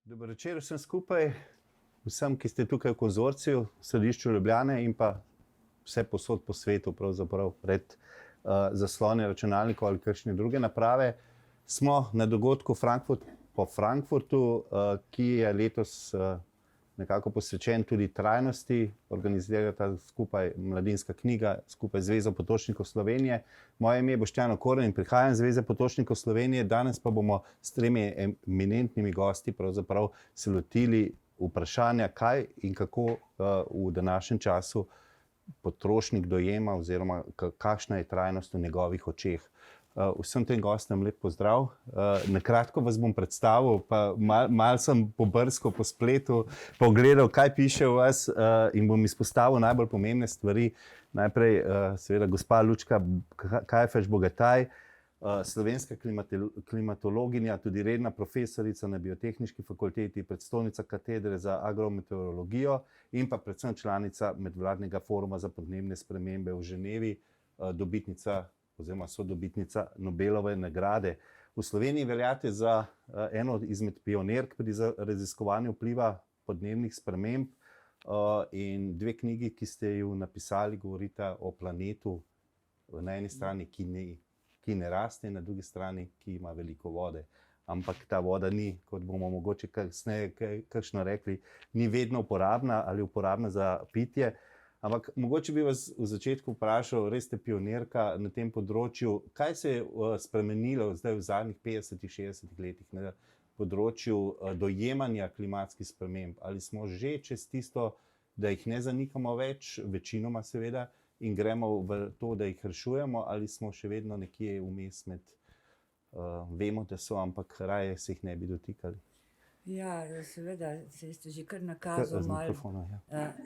Dober večer vsem skupaj, vsem, ki ste tukaj v konzorciju, v središču Ljubljane in pa vse posod po svetu, pravzaprav pred zasloni računalnikov ali kakšne druge naprave. Smo na dogodku po Frankfurtu, ki je letos nekako posvečen tudi trajnosti, organizira ta skupaj Mladinska knjiga, skupaj Zvezo potrošnikov Slovenije. Moje ime je Boštjan Okorn in prihajam iz Zveze potrošnikov Slovenije. Danes pa bomo s tremi eminentnimi gosti pravzaprav se lotili vprašanja, kaj in kako v današnjem času potrošnik dojema oziroma kakšna je trajnost v njegovih očeh. Vsem tem gostom lep pozdrav. Na kratko vas bom predstavil, pa malo sem pobrskal po spletu, pogledal, kaj piše o vas in bom izpostavil najbolj pomembne stvari. Najprej seveda gospa Lučka Kajfež-Bogataj, slovenska klimatologinja, tudi redna profesorica na Biotehniški fakulteti, predstojnica katedre za agrometeorologijo in pa predvsem članica Medvladnega foruma za podnebne spremembe v Ženevi, dobitnica oziroma sodobitnica Nobelove nagrade. V Sloveniji veljate za eno izmed pionirk pri raziskovanju vpliva podnebnih sprememb in dve knjigi, ki ste ju napisali, govorita o planetu na eni strani, ki ne raste, na drugi strani, ki ima veliko vode. Ampak ta voda ni, kot bomo mogoče kasneje kakšno rekli, ni vedno uporabna ali uporabna za pitje. Ampak mogoče bi vas v začetku vprašal, res ste pionirka na tem področju, kaj se je spremenilo zdaj v zadnjih 50-60 letih na področju dojemanja klimatskih sprememb? Ali smo že čez tisto, da jih ne zanikamo več, večinoma seveda, in gremo v to, da jih rešujemo, ali smo še vedno nekje vmes med, vemo, da so, ampak raje se jih ne bi dotikali? Ja, seveda, ste že kar nakazal malo,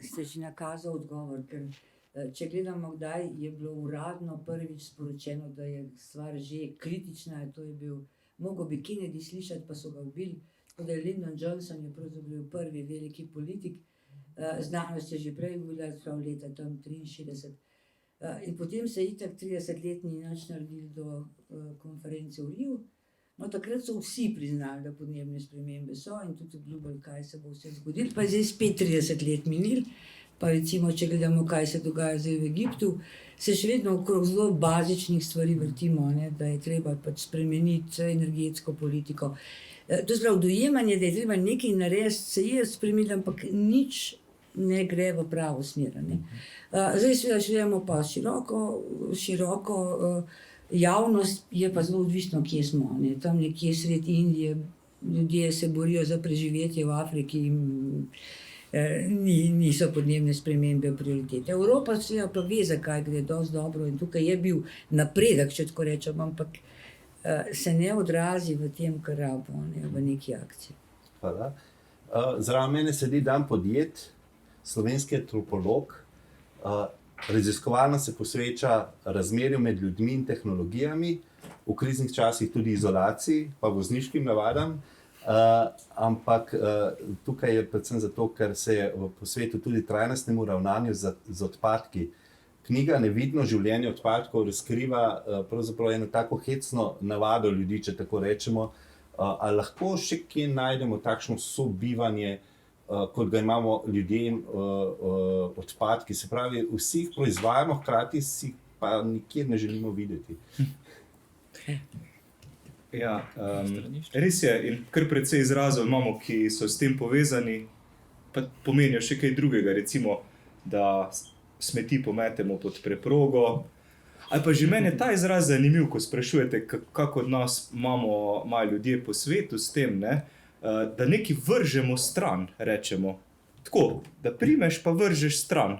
ste že nakazal odgovor, ker če gledamo, kdaj je bilo uradno prvič sporočeno, da je stvar že kritična, to je bil, mogel bi Kennedy slišati, pa so ga ubili, tako da je Lyndon Johnson je pravzaprav bil prvi veliki politik, znanost je že prej bila, prav leta tam 63. In potem se je itak 30 let ni nič naredili do konference v Riu. No, takrat so vsi priznali, da podnebne spremembe so in tudi obljubili, kaj se bo vse zgodilo. Pa je zdaj spet 30 let minil, pa recimo, če gledamo, kaj se dogaja zdaj v Egiptu, se še vedno okrog zelo bazičnih stvari vrtimo, ne, da je treba pač spremeniti energetsko politiko. To se pravi, dojemanje, da je treba nekaj narediti, se je spremenilo, ampak nič ne gre v pravo smer. Zdaj seveda šljemo pa široko javnost, je pa zelo odvisno, kje smo. Ne. Tam nekje sredi Indije ljudje se borijo za preživetje, v Afriki niso podnebne spremembe prioritete. Evropa seveda pa ve, zakaj gre dosti dobro in tukaj je bil napredek, če tako rečem, ampak se ne odrazi v tem, kar rabimo, v neki akciji. Hvala. Zraven mene sedi Dan Podjed, slovenski antropolog. Raziskovalno se posveča razmerju med ljudmi in tehnologijami, v kriznih časih tudi izolaciji, pa vozniškim navadam, ampak tukaj je predvsem zato, ker se je po svetu tudi trajnostnemu ravnanju z odpadki. Knjiga Nevidno življenje odpadkov razkriva pravzaprav eno tako hecno navado ljudi, če tako rečemo. Ali lahko še kje najdemo takšno sobivanje, kot ga imamo ljudje odpadki, se pravi, vsi jih proizvajamo, hkrati si pa nikjer ne želimo videti. Ja, res je, in kar precej izrazov imamo, ki so s tem povezani, pa pomenijo še kaj drugega, recimo, da smeti pometemo pod preprogo, ali pa že meni je ta izraz zanimiv, ko sprašujete, kako odnos imajo ljudje po svetu s tem, ne? Da nekaj vržemo stran, rečemo. Tako, da primeš pa vržeš stran.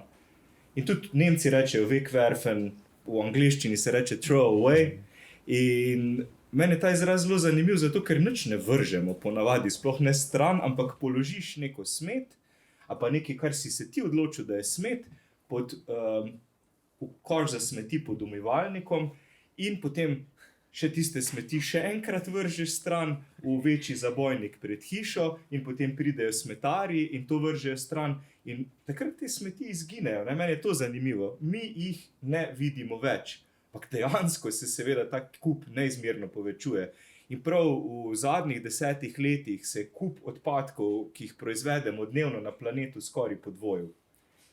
In tudi Nemci rečejo wegwerfen, v angleščini se reče throw away. In meni je ta izraz zelo zanimiv, zato ker nič ne vržemo ponavadi, sploh ne stran, ampak položiš neko smet, a pa nekaj, kar si se ti odločil, da je smet, pod koš za smeti pod umivalnikom in potem še tiste smeti še enkrat vržeš stran v večji zabojnik pred hišo in potem pridejo smetarji in to vržejo stran in takrat te smeti izginejo. Meni je to zanimivo. Mi jih ne vidimo več, ampak dejansko se seveda ta kup neizmerno povečuje. In prav v zadnjih 10 letih se je kup odpadkov, ki jih proizvedemo dnevno na planetu, skoraj podvojil.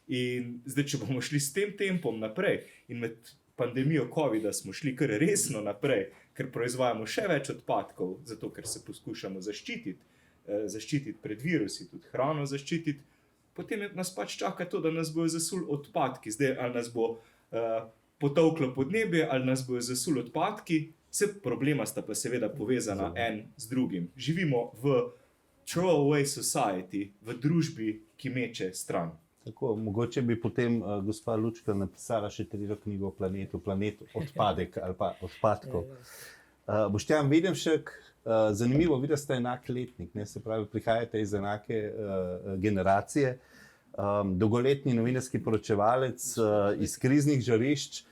In zdaj, če bomo šli s tem tempom naprej, in med pandemijo COVID-a smo šli kar resno naprej, ker proizvajamo še več odpadkov, zato ker se poskušamo zaščititi pred virusi, tudi hrano zaščititi, potem nas pač čaka to, da nas bojo zasuli odpadki. Zdaj, ali nas bo potolklo podnebje, ali nas bojo zasuli odpadki, vse problema sta pa seveda povezana en z drugim. Živimo v throwaway society, v družbi, ki meče stran. Tako, mogoče bi potem gospa Lučka napisala še 3. knjigo o planetu, Planet odpadek ali pa odpadkov. Boštjan Videmšek, zanimivo, vi da ste enak letnik, ne? Se pravi, prihajate iz enake generacije, dolgoletni novinarski poročevalec iz kriznih žarišč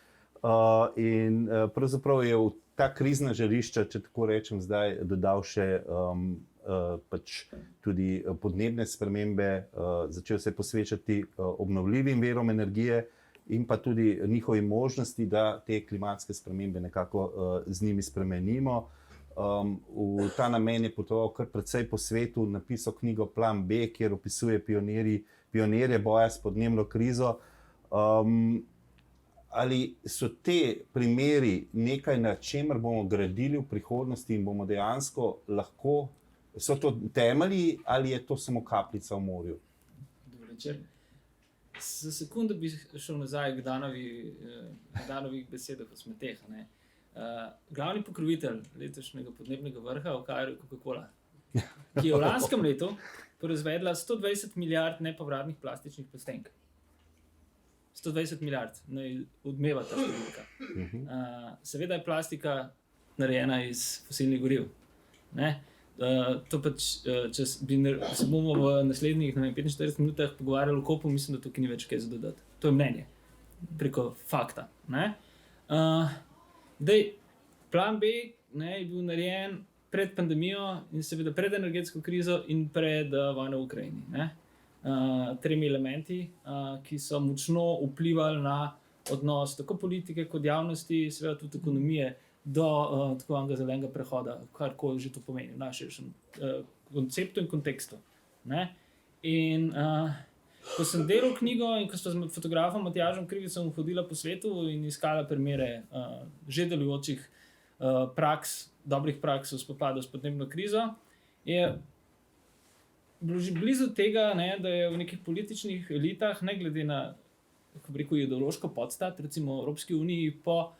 in pravzaprav je v ta krizna žarišča, če tako rečem, zdaj dodal še pač tudi podnebne spremembe, začel se posvečati obnovljivim virom energije in pa tudi njihovi možnosti, da te klimatske spremembe nekako z njimi spremenimo. V ta namen je potoval kar precej po svetu, napisal knjigo Plan B, kjer opisuje pionirje boja s podnebno krizo. Ali so te primeri nekaj, na čemer bomo gradili v prihodnosti in bomo dejansko lahko, so to temelji ali je to samo kapljica v morju? Dobro večer. Za sekundo bi šel nazaj k Danovih besedah o smeteh. Glavni pokrovitelj letošnjega podnebnega vrha v Kairu je Coca-Cola, ki je v lanskem letu proizvedla 120 milijard nepovratnih plastičnih plastenk. 120 milijard, odmeva ta številka. Seveda je plastika narejena iz fosilnih goriv. To pač, če se bomo v naslednjih 45 minutah pogovarjali o kopu, mislim, da tukaj ni več kaj za dodati. To je mnenje, preko fakta. Plan B je bil narejen pred pandemijo in seveda pred energetsko krizo in pred vojno v Ukrajini. 3 elementi, ki so močno vplivali na odnos tako politike kot javnosti, seveda tudi ekonomije, do tako imenovanega zelenega prehoda, karkoli že to pomeni v našem konceptu in kontekstu. In ko sem delal knjigo in ko sem s fotografom Matjažem Krivicem hodila po svetu in iskala primere že delujočih praks, dobrih praks v spopadu s podnebno krizo, je bilo že blizu tega, da je v nekih političnih elitah, ne glede na, kako bi rekel, ideološko podstat, recimo v Evropski uniji po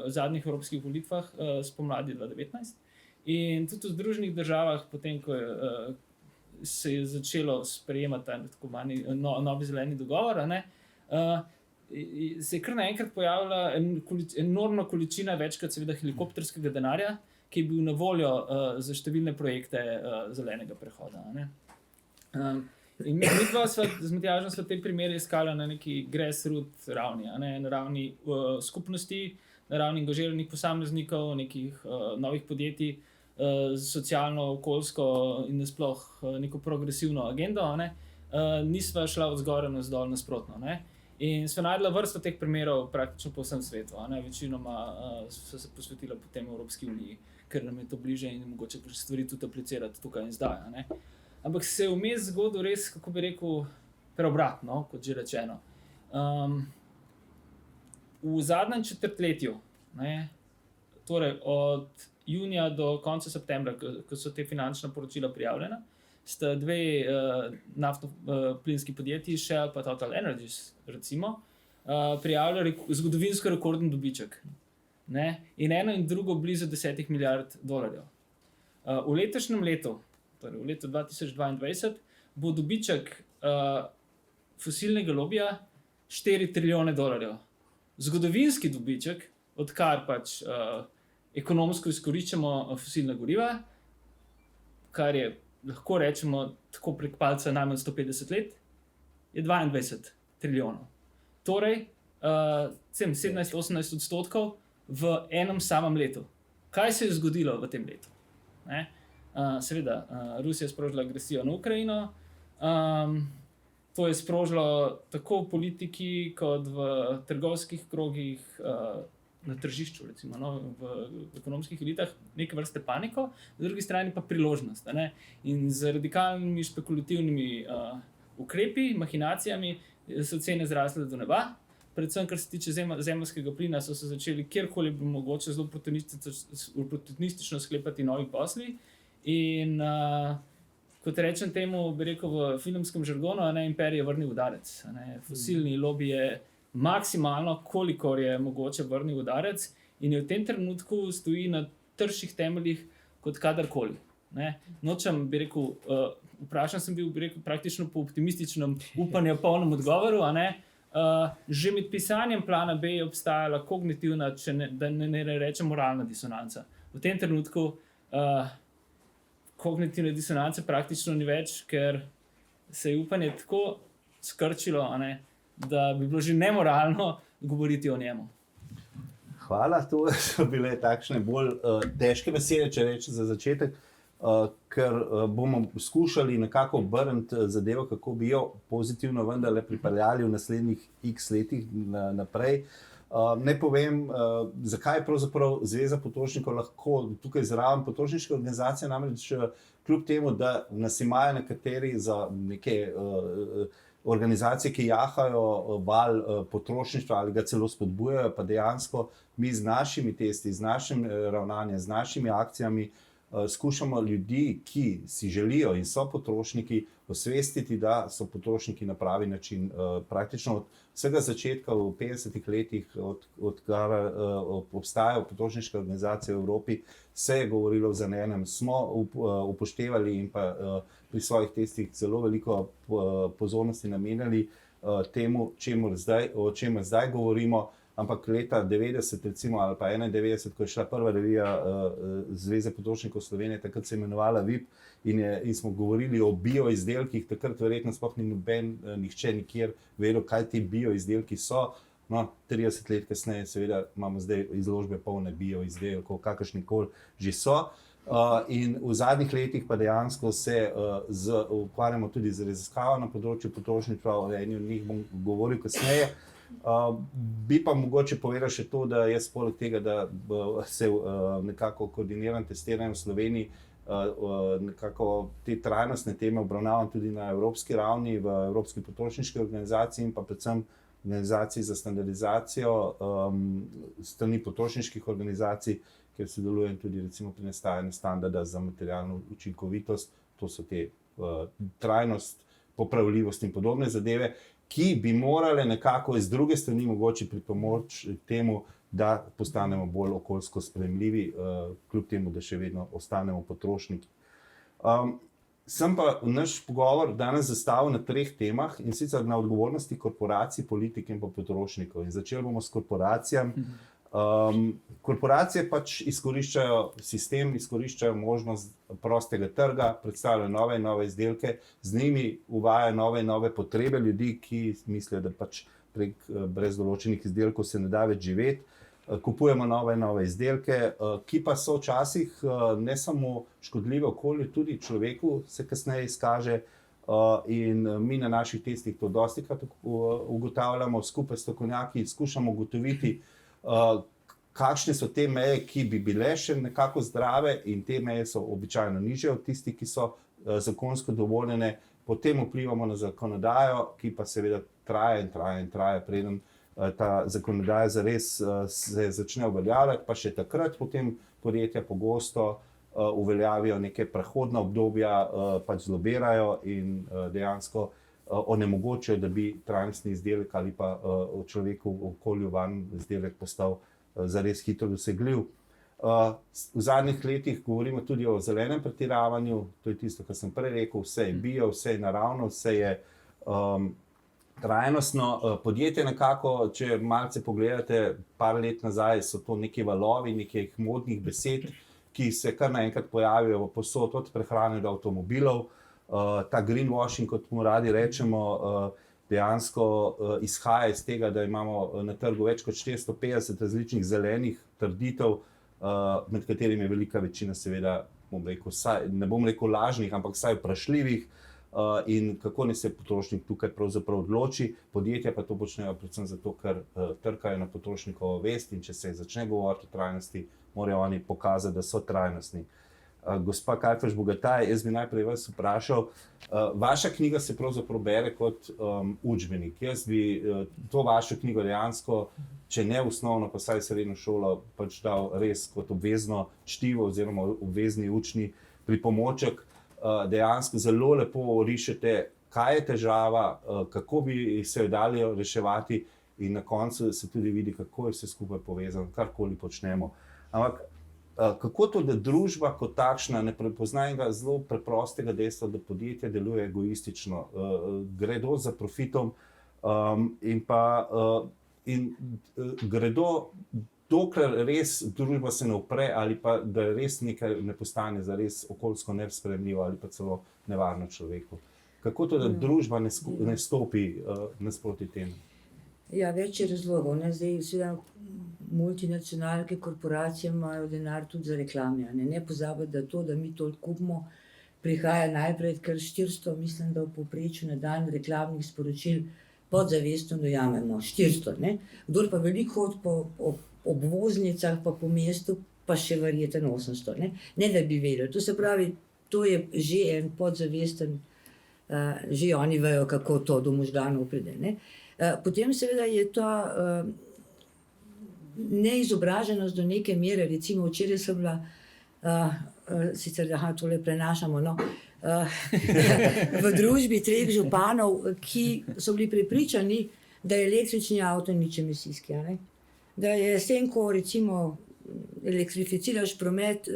zadnjih evropskih volitvah spomladi 2019 in tudi v Združenih državah, potem ko se je začelo sprejemati tako novi zeleni dogovor, se je kar naenkrat pojavila enormna količina, večkrat seveda helikopterskega denarja, ki je bil na voljo za številne projekte zelenega prehoda. In mi dva z Matjažem sva te primere iskala na neki grassroots ravni, na ravni skupnosti, na ravni angažiranih posameznikov, nekih novih podjetij, socialno, okoljsko in nasploh neko progresivno agendo. Nisva šla od zgoraj na vzdolj nasprotno. In sva najdla vrsto teh primerov praktično po vsem svetu. Večinoma sva se posvetila potem Evropski uniji, ker nam je to bliže in mogoče stvari tudi aplicirati tukaj in zdaj. Ampak se je vmes zgodil res, kako bi rekel, preobratno, kot že rečeno. V zadnjem četrtletju, torej od junija do konca septembra, ko so te finančna poročila prijavljena, sta dve naftno-plinski podjetji, Shell pa Total Energies, recimo, prijavljali zgodovinsko rekorden dobiček. In eno in drugo blizu 10 milijard dolarjev. V letošnjem letu, torej v letu 2022, bo dobiček fosilnega lobija 4 trilijone dolarjev. Zgodovinski dobiček, odkar pač ekonomsko izkoriščamo fosilna goriva, kar je, lahko rečemo, tako prek palca najmanj 150 let, je 22 trilijonov. Torej, 17-18% v enem samem letu. Kaj se je zgodilo v tem letu? Seveda, Rusija je sprožila agresijo na Ukrajino, to je sprožilo tako v politiki kot v trgovskih krogih na tržišču, recimo, no, v ekonomskih elitah, neke vrste paniko, na drugi strani pa priložnost. In z radikalnimi špekulativnimi ukrepi, mahinacijami so cene zrasle do neba. Predvsem, kar se tiče zemeljskega plina, so se začeli kjerkoli bi mogoče zelo oportunistično sklepati novi posli. In kot rečem temu, bi rekel v filmskem žargonu, imperij je vrnil udarec. Fosilni lobby je maksimalno, kolikor je mogoče vrnil udarec in je v tem trenutku stoji na trših temeljih kot kadarkoli. Nočem, bi rekel, vprašan sem bil, bi rekel, praktično po optimističnem upanju polnem odgovoru, že med pisanjem plana B je obstajala kognitivna, da ne rečem moralna disonanca. V tem trenutku kognitivne disonance praktično ni več, ker se je upanje tako skrčilo, da bi bilo že nemoralno govoriti o njemu. Hvala, to so bile takšne bolj težke besede, če rečem za začetek, ker bomo skušali nekako obrniti zadevo, kako bi jo pozitivno vendarle pripeljali v naslednjih x letih naprej. Ne povem, zakaj je pravzaprav Zveza potrošnikov lahko tukaj zraven potrošniške organizacije, namreč kljub temu, da nas imajo nekateri za neke organizacije, ki jahajo val potrošništva ali ga celo spodbujajo, pa dejansko mi z našimi testi, z našim ravnanjem, z našimi akcijami skušamo ljudi, ki si želijo in so potrošniki, osvestiti, da so potrošniki na pravi način. Praktično od vsega začetka v 50 letih, odkar obstajajo potrošniške organizacije v Evropi, se je govorilo v enem, smo upoštevali in pa pri svojih testih zelo veliko pozornosti namenjali temu, o čemer zdaj govorimo. Ampak leta 90, recimo, ali pa 91, ko je šla prva revija Zveze potrošnikov Slovenije, takrat se je imenovala VIP in smo govorili o bioizdelkih, takrat verjetno sploh ni nihče nikjer vedel, kaj ti bioizdelki so. No, 30 let kasneje seveda imamo zdaj izložbe polne bioizdelkov, kakršnikoli že so. In v zadnjih letih pa dejansko se ukvarjamo tudi z raziskavo na področju potrošništva, o eni od njih bom govoril kasneje. Bi pa mogoče povedal še to, da jaz poleg tega, da se nekako koordiniran testiranjem v Sloveniji, nekako te trajnostne teme obravnavam tudi na evropski ravni, v Evropski potrošniški organizaciji in pa predvsem organizaciji za standardizacijo strani potrošniških organizacij, kjer sodelujem tudi recimo pri nastajanju standarda za materialno učinkovitost, to so te trajnost, popravljivost in podobne zadeve, ki bi morale nekako iz druge strani mogoče pripomoči temu, da postanemo bolj okoljsko sprejemljivi, kljub temu, da še vedno ostanemo potrošniki. Sem pa naš pogovor danes zastavil na 3 temah, in sicer na odgovornosti korporacij, politik in pa potrošnikov. In začeli bomo s korporacijami. Korporacije pač izkoriščajo sistem, izkoriščajo možnost prostega trga, predstavljajo nove izdelke, z njimi uvajajo nove potrebe ljudi, ki mislijo, da pač brez določenih izdelkov se ne da več živeti. Kupujemo nove izdelke, ki pa so včasih ne samo škodljive okolju, tudi človeku se kasneje izkaže. In mi na naših testih to dostikrat ugotavljamo, skupaj s strokovnjaki skušamo ugotoviti, kakšne so te meje, ki bi bile še nekako zdrave, in te meje so običajno nižje od tistih, ki so zakonsko dovoljene. Potem vplivamo na zakonodajo, ki pa seveda traja, preden ta zakonodaja zares se začne uveljavljati, pa še takrat potem podjetja pogosto uveljavijo neke prehodna obdobja, pač zlobirajo in dejansko onemogočajo, da bi trajnostni izdelek ali pa človeku v okolju varen izdelek postal zares hitro dosegljiv. V zadnjih letih govorimo tudi o zelenem pretiravanju, to je tisto, kar sem prej rekel, vse je bio, vse je naravno, vse je trajnostno. Podjetje nekako, če malce pogledate, par let nazaj so to neki valovi, nekih modnih besed, ki se kar naenkrat pojavijo povsod, od prehrane do avtomobilov. Ta greenwashing, kot mu radi rečemo, dejansko izhaja iz tega, da imamo na trgu več kot 450 različnih zelenih trditev, med katerimi je velika večina seveda, ne bom rekel lažnih, ampak vsaj vprašljivih. in kako naj se potrošnik tukaj pravzaprav odloči. Podjetja pa to počnejo predvsem zato, ker trkajo na potrošnikovo vest in če se začne govoriti o trajnosti, morajo oni pokazati, da so trajnostni. Gospa Kajfež Bogataj, jaz bi najprej vas vprašal, vaša knjiga se pravzaprav bere kot učbenik. Jaz bi to vašo knjigo dejansko, če ne osnovno, pa vsaj srednjo šolo, pač dal res kot obvezno čtivo oziroma obvezni učni pripomoček. Dejansko zelo lepo rišete, kaj je težava, kako bi se jo dali reševati in na koncu se tudi vidi, kako je vse skupaj povezano, karkoli počnemo. Ampak kako to, da družba kot takšna ne prepozna enega zelo preprostega dejstva, da podjetja deluje egoistično, gredo za profitom in gredo, dokler res družba se ne upre ali pa da res nekaj ne postane za res okoljsko nesprejemljivo ali pa celo nevarno človeku. Kako to, da družba ne stopi nasproti temu? Ja, več je razlogov. Zdaj, seveda, multinacionalke, korporacije imajo denar tudi za reklame. Ne pozabiti, da to, da mi toliko kupimo, prihaja najprej kar 400, mislim, da v povprečju na dan reklamnih sporočil podzavestno dojamemo. 400, ne? Kdor pa veliko hodi po obvoznicah, pa po mestu, pa še verjeten 800. Ne da bi vedeli. To se pravi, to je že en podzavesten, že oni vejo, kako to do možganov pride. Potem seveda je ta neizobraženost do neke mere, recimo včeraj sem bila, sicer da tole prenašamo, v družbi 3 županov, ki so bili prepričani, da je električni avto nič emisijski. Da je s tem, ko recimo elektrificiraš promet,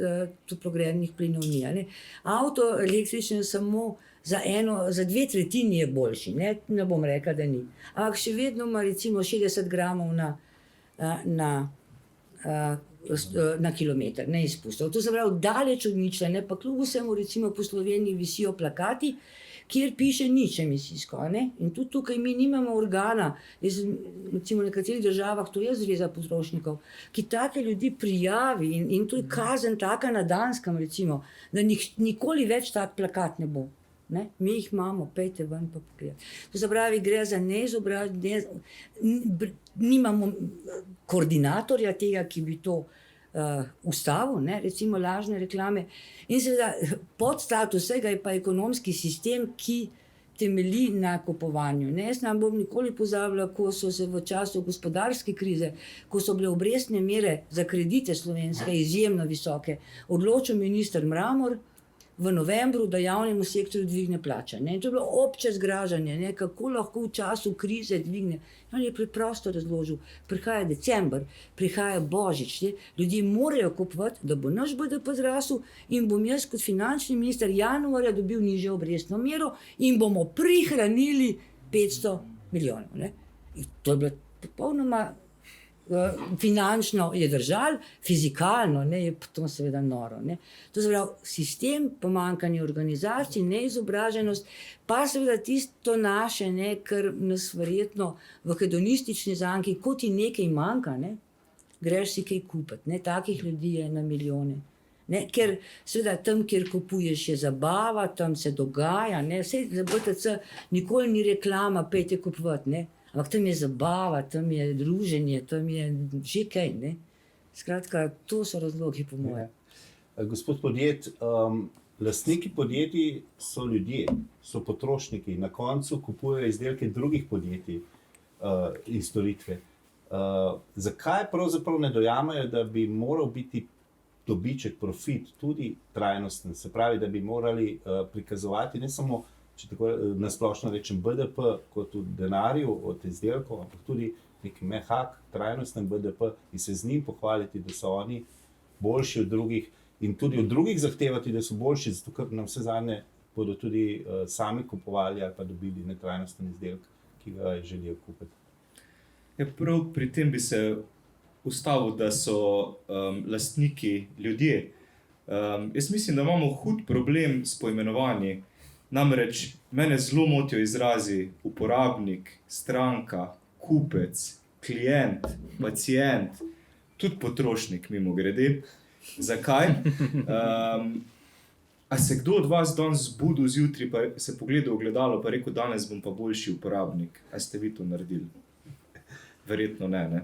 toplogrednih plinov ni. Avto električen samo za 2/3 je boljši, ne bom rekla, da ni. Ampak še vedno ima recimo 60 gramov na kilometer, ne izpustov. To se pravi daleč od ničle, pa kljub vsemu recimo po Sloveniji visijo plakati, kjer piše nič emisijsko. In tudi tukaj mi nimamo organa, recimo v nekaterih državah, to je Zveza potrošnikov, ki take ljudi prijavi in to je kazen taka na Danskem, recimo, da nikoli več tak plakat ne bo. Mi jih imamo, pejte ven pa pogledati. To se pravi, gre za neizobraženost, nimamo koordinatorja tega, ki bi to ustavil, recimo lažne reklame. In seveda podstatus vsega je pa ekonomski sistem, ki temelji na kupovanju. Jaz ne bom nikoli pozabila, ko so se v času gospodarske krize, ko so bile obrestne mere za kredite slovenske izjemno visoke, odločil minister Mramor v novembru, da javnemu sektorju dvigne plače. To je bilo obče zgražanje, kako lahko v času krize dvigne. On je preprosto razložil, prihaja december, prihaja božič, ljudje morajo kupovati, da bo naš BDP zrasel in bom jaz kot finančni minister januarja dobil nižjo obrestno mero in bomo prihranili 500 milijonov. To je bilo popolnoma finančno je držal, fizikalno je to seveda noro. To se pravi, sistem, pomanjkanje organizacij, neizobraženost, pa seveda tisto naše, kar nas verjetno v hedonistični zanki, ko ti nekaj manjka, greš si kaj kupiti. Takih ljudi je na milijone. Ker seveda tam, kjer kupuješ, je zabava, tam se dogaja. Saj za BTC nikoli ni reklama, pejte kupovati. Ampak tam je zabava, tam je druženje, tam je že kaj. Skratka, to so razlogi po moje. Gospod Podjed, lastniki podjetij so ljudje, so potrošniki, na koncu kupujejo izdelke drugih podjetij in storitve. Zakaj pravzaprav ne dojamejo, da bi moral biti dobiček, profit tudi trajnosten? Se pravi, da bi morali prikazovati ne samo, če tako nasplošno rečem, BDP kot v denarju od izdelkov, ampak tudi nek mehak, trajnosten BDP in se z njim pohvaliti, da so oni boljši od drugih in tudi od drugih zahtevati, da so boljši, zato ker nam vse zadnje bodo tudi sami kupovali ali pa dobili netrajnosten izdelek, ki ga želijo kupiti. Prav pri tem bi se ustavil, da so lastniki ljudje. Jaz mislim, da imamo hud problem s poimenovanji. Namreč mene zelo motijo izrazi uporabnik, stranka, kupec, klient, pacient, tudi potrošnik mimogrede. Zakaj? A se kdo od vas danes zbudil zjutraj, pa se pogledal v ogledalo, pa rekel, danes bom pa boljši uporabnik? A ste vi to naredili? Verjetno ne.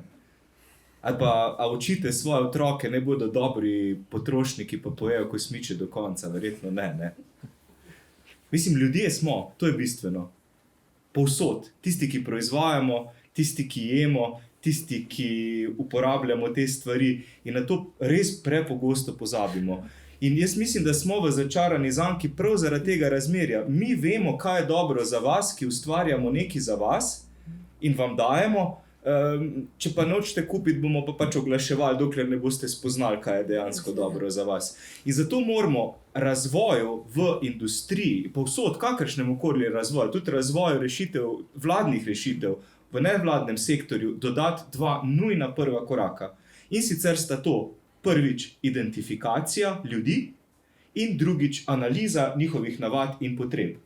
Ali pa, a učite svoje otroke, ne bodo dobri potrošniki, pa pojejo kosmiče do konca? Verjetno ne. Mislim, ljudje smo, to je bistveno. Povsod, tisti, ki proizvajamo, tisti, ki jemo, tisti, ki uporabljamo te stvari in na to res prepogosto pozabimo. In jaz mislim, da smo v začarani zanki prav zaradi tega razmerja. Mi vemo, kaj je dobro za vas, ki ustvarjamo nekaj za vas in vam dajemo. Če pa nočete kupiti, bomo pa pač oglaševali, dokler ne boste spoznali, kaj je dejansko dobro za vas. In zato moramo razvoju v industriji, povsod, kakršnemu koli razvoju, tudi razvoju rešitev, vladnih rešitev v nevladnem sektorju, dodati dva nujna prva koraka. In sicer sta to prvič identifikacija ljudi in drugič analiza njihovih navad in potreb.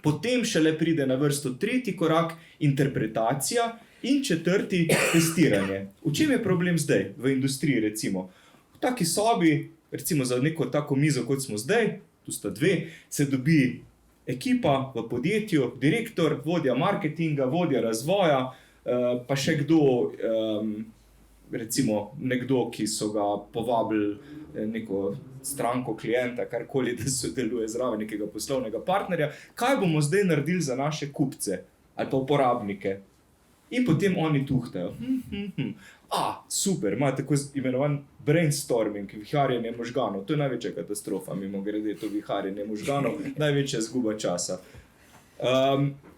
Potem šele pride na vrsto tretji korak, interpretacija, in četrti, testiranje. V čem je problem zdaj v industriji, recimo? V taki sobi, recimo za neko tako mizo, kot smo zdaj, tu sta dve, se dobi ekipa v podjetju, direktor, vodja marketinga, vodja razvoja, pa še kdo, recimo nekdo, ki so ga povabili neko stranko klienta, karkoli, da sodeluje zraven nekega poslovnega partnerja. Kaj bomo zdaj naredili za naše kupce ali pa uporabnike? In potem oni tuhtajo. Super, ima tako imenovan brainstorming, viharjenje možganov. To je največja katastrofa, mimogrede, to viharjenje možganov, največja izguba časa.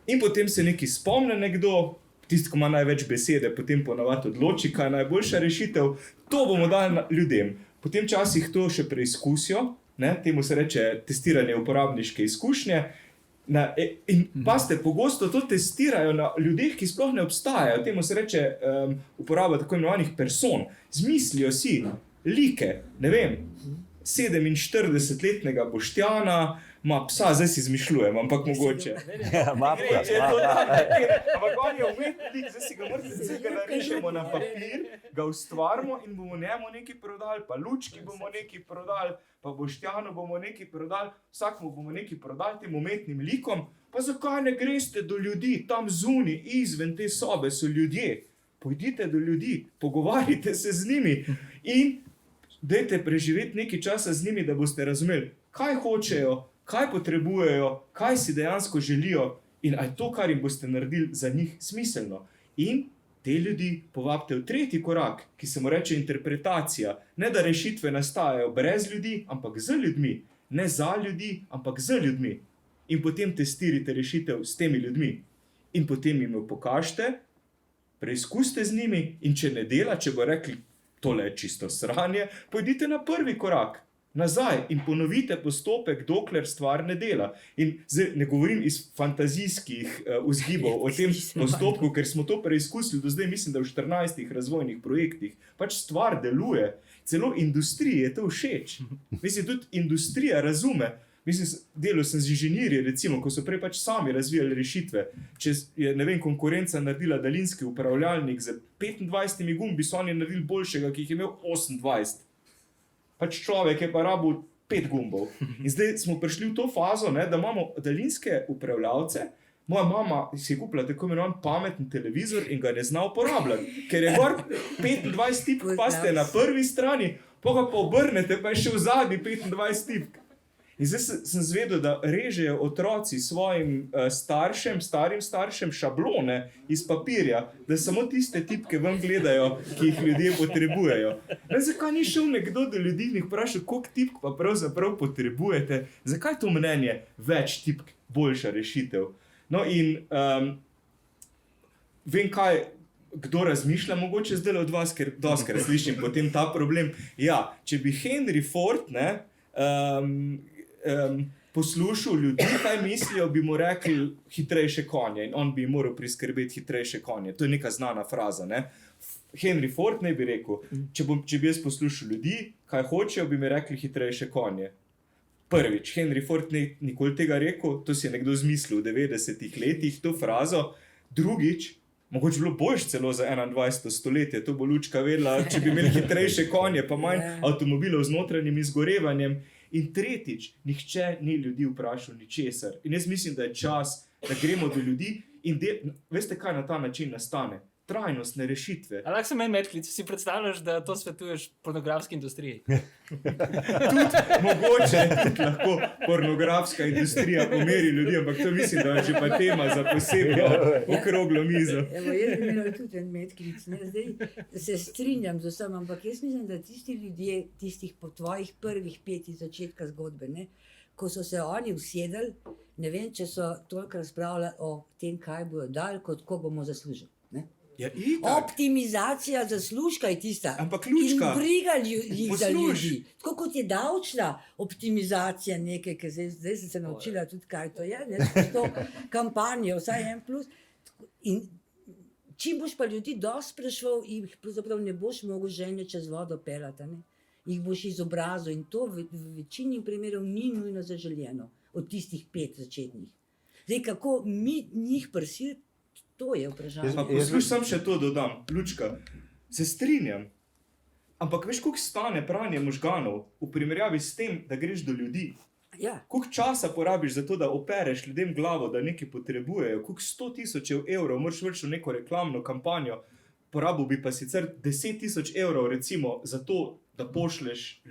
In potem se nekaj spomne nekdo, tisti, ko ima največ besede, potem ponavadi odloči, kaj je najboljša rešitev. To bomo dali ljudem. Potem včasih to še preizkusijo, temu se reče testiranje uporabniške izkušnje. In paste, pogosto to testirajo na ljudeh, ki sploh ne obstajajo. Temu se reče uporaba tako imenovanih person. Zmislijo si like, ne vem, 47-letnega Boštjana, ima psa, zdaj si izmišljujem, ampak mogoče. Ampak on je umetnik, zdaj si ga narišemo na papir, ga ustvarimo in bomo njemu nekaj prodali, pa Lučki bomo nekaj prodali, pa Boštjanu bomo nekaj prodali, vsakmu bomo nekaj prodali tem umetnim likom. Pa zakaj ne greste do ljudi, tam zunaj, izven te sobe so ljudje. Pojdite do ljudi, pogovarjajte se z njimi in dajte preživeti nekaj časa z njimi, da boste razumeli, kaj hočejo, kaj potrebujejo, kaj si dejansko želijo in aj to, kar jim boste naredili za njih smiselno. In te ljudi povabite v tretji korak, ki se mu reče interpretacija. Ne da rešitve nastajajo brez ljudi, ampak z ljudmi. Ne za ljudi, ampak z ljudmi. In potem testirite rešitev s temi ljudmi. In potem jim jo pokažite, preizkusite z njimi in če ne dela, če bo rekli, tole je čisto sranje, pojdite na prvi korak. Nazaj in ponovite postopek, dokler stvar ne dela. In zdaj ne govorim iz fantazijskih vzgibov o tem postopku, ker smo to preizkusili do zdaj, mislim, da v 14 razvojnih projektih. Pač stvar deluje. Celo industriji je to všeč. Mislim, tudi industrija razume. Mislim, delal sem z inženirji, recimo, ko so prej pač sami razvijali rešitve. Če je, ne vem, konkurenca naredila daljinski upravljalnik z 25 gumbi, so oni naredili boljšega, ki jih je imel 28. Pač človek je pa rabil 5 gumbov. In zdaj smo prišli v to fazo, da imamo daljinske upravljavce. Moja mama si je kupila tako imenovan pametni televizor in ga ne zna uporabljati, ker je gor 25 tipk, pa ste na prvi strani, pa obrnete, pa je še v zadnji 25 tipk. In zdaj sem zvedel, da režejo otroci svojim starim staršem šablone iz papirja, da samo tiste tipke ven gledajo, ki jih ljudje potrebujejo. Zakaj ni šel nekdo do ljudi in jih vprašal, koliko tipk pa pravzaprav potrebujete? Zakaj to mnenje več tipk, boljša rešitev? No in vem kaj, kdo razmišlja mogoče zdaj od vas, ker doskrat slišim potem ta problem. Ja, če bi Henry Ford, poslušal ljudi, kaj mislijo, bi mu rekli hitrejše konje in on bi moral priskrbeti hitrejše konje. To je neka znana fraza. Henry Ford ne bi rekel, če bi jaz poslušal ljudi, kaj hočejo, bi mi rekli hitrejše konje. Prvič, Henry Ford ni nikoli tega rekel, to si je nekdo zmislil v 90-ih letih, to frazo. Drugič, mogoče bilo boljš celo za 21. stoletje, to bo Lučka vedela, če bi imeli hitrejše konje, pa manj avtomobilov z notranjim izgorevanjem. In tretjič, nihče ni ljudi vprašal ničesar. In jaz mislim, da je čas, da gremo do ljudi in veste, kaj na ta način nastane? Trajnostne rešitve. Ali lahko se meni medklic, si predstavljaš, da to svetuješ pornografski industriji? Tudi mogoče tudi lahko pornografska industrija pomeri ljudi, ampak to mislim, da je že pa tema za posebno okroglo mizo. Evo, jaz bi imel tudi en medklic. Zdaj se strinjam z vsem, ampak jaz mislim, da tisti ljudje, tistih po tvojih prvih 5 iz začetka zgodbe, ne, ko so se oni usedeli, ne vem, če so toliko razpravljali o tem, kaj bojo dali, kot ko bomo zaslužili. Ne? Ja, Optimizacija zaslužka je tista. Ampak Lučka, in briga jih za ljudi. Tako kot je davčna optimizacija nekaj, ki zdaj sem se naučila tudi, kaj to je, ne, s to kampanjo, vsaj en plus. In čim boš pa ljudi dosti spraševal, jih pravzaprav ne boš mogel žene čez vodo pelati, ne? Jih boš izobrazil in to v večini primerov ni nujno zaželjeno od tistih 5 začetnih. Zdaj, kako mi njih prisiliti, to je vprašanje. Poslušaj, sam še to dodam. Lučka, se strinjam, ampak veš, koliko stane pranje možganov v primerjavi s tem, da greš do ljudi? Ja. Koliko časa porabiš za to, da opereš ljudem glavo, da nekaj potrebujejo? Koliko 100.000 evrov moraš vršiti v neko reklamno kampanjo? Porabil bi pa sicer 10.000 evrov recimo za to, da pošleš,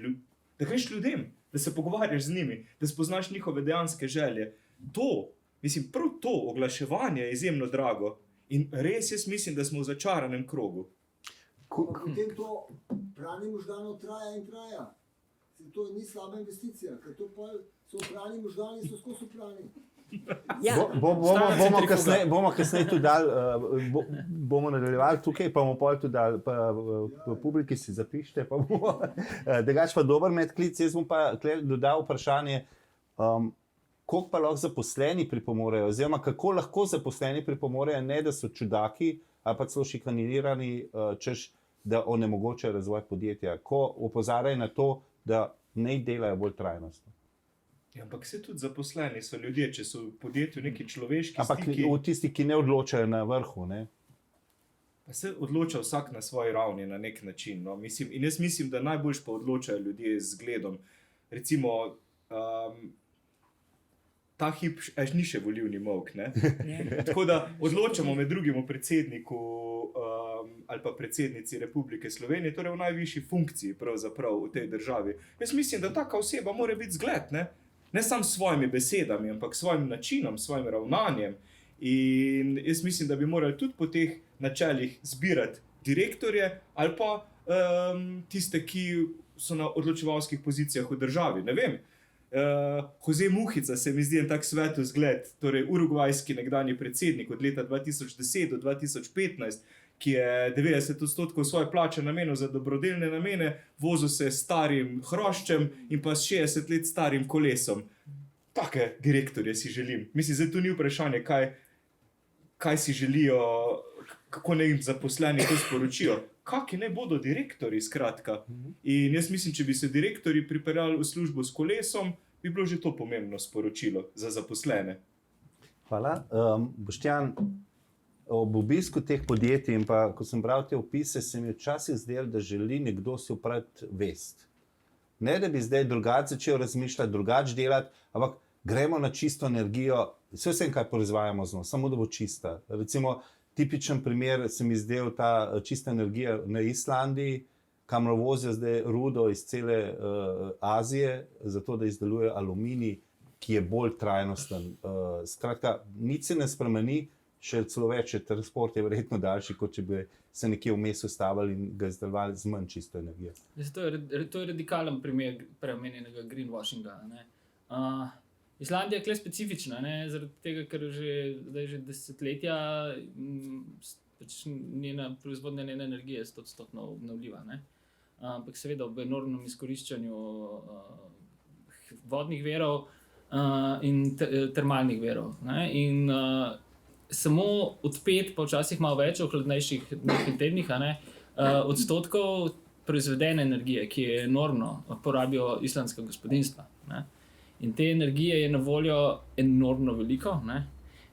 da greš ljudem, da se pogovarjaš z njimi, da spoznaš njihove dejanske želje. To, mislim, prav to oglaševanje je izjemno drago in res jaz mislim, da smo v začaranem krogu. Potem to pranje možganov traja in traja. To ni slaba investicija, ker to pa so prani možgani, so skozi prani. Ja. Bomo kasneje tudi dali, bomo nadaljevali tukaj, pa bomo pol tudi dali, pa v publiki si zapišite, pa bomo, drugače pa dober medklic. Jaz bom pa dodal vprašanje, koliko pa lahko zaposleni pripomorejo, oziroma kako lahko zaposleni pripomorejo, ne da so čudaki ali pa celo šikanirani, češ, da onemogočajo razvoj podjetja, ko opozarjajo na to, da ne delajo bolj trajnostno. Ja, ampak se tudi zaposleni so ljudje, če so v podjetju neki človeški ampak stiki. Ampak tisti, ki ne odločajo na vrhu, ne? Pa se odloča vsak na svoji ravni na nek način. No? In jaz mislim, da najboljš pa odločajo ljudje z zgledom. Recimo, ta hip ni še volilni molk. Tako da odločamo med drugim o predsedniku ali pa predsednici Republike Slovenije, torej v najvišji funkciji pravzaprav v tej državi. Jaz mislim, da taka oseba mora biti zgled, ne samo s svojimi besedami, ampak s svojim načinom, s svojim ravnanjem. In jaz mislim, da bi morali tudi po teh načelih zbirati direktorje ali pa tiste, ki so na odločevalskih pozicijah v državi. Ne vem, Jose Mujica se mi zdi en tak svetu zgled, torej urugvajski nekdanji predsednik od leta 2010 do 2015, ki je 90% svoje plače namenil za dobrodelne namene, vozil se s starim hroščem in pa s 60 let starim kolesom. Take direktorje si želim. Mislim, zdaj tu ni vprašanje, kaj si želijo, kako naj jim zaposleni to sporočijo. Kaki ne bodo direktori, skratka. In jaz mislim, če bi se direktori pripeljali v službo s kolesom, bi bilo že to pomembno sporočilo za zaposlene. Hvala. Boštjan, ob obisku teh podjetij in pa, ko sem bral te opise, se mi včasih zdelo, da želi nekdo si oprati vest. Ne, da bi zdaj drugače začel razmišljati, drugače delati, ampak gremo na čisto energijo, vsem, kaj proizvajamo z njo, samo da bo čista. Recimo, tipičen primer se mi zdel ta čista energija na Islandiji, kamor vozijo zdaj rudo iz cele Azije, zato da izdelujejo aluminij, ki je bolj trajnosten. Skratka, nič se ne spremeni, še celo več, transport je verjetno daljši, kot če bi se nekje vmes ustavili in ga izdelovali z manj čisto energijo. To je radikalen primer preomenjenega greenwashinga. Islandija je kle specifična, zaradi tega, ker zdaj že desetletja njena proizvodnja njene energije je 100% obnovljiva. Ampak seveda ob enormnem izkoriščanju vodnih virov in termalnih virov. In samo od 5, pa včasih malo več v hladnejših tednih, odstotkov proizvedene energije, ki je enormno porabijo islandska gospodinjstva. In te energije je na voljo enormno veliko.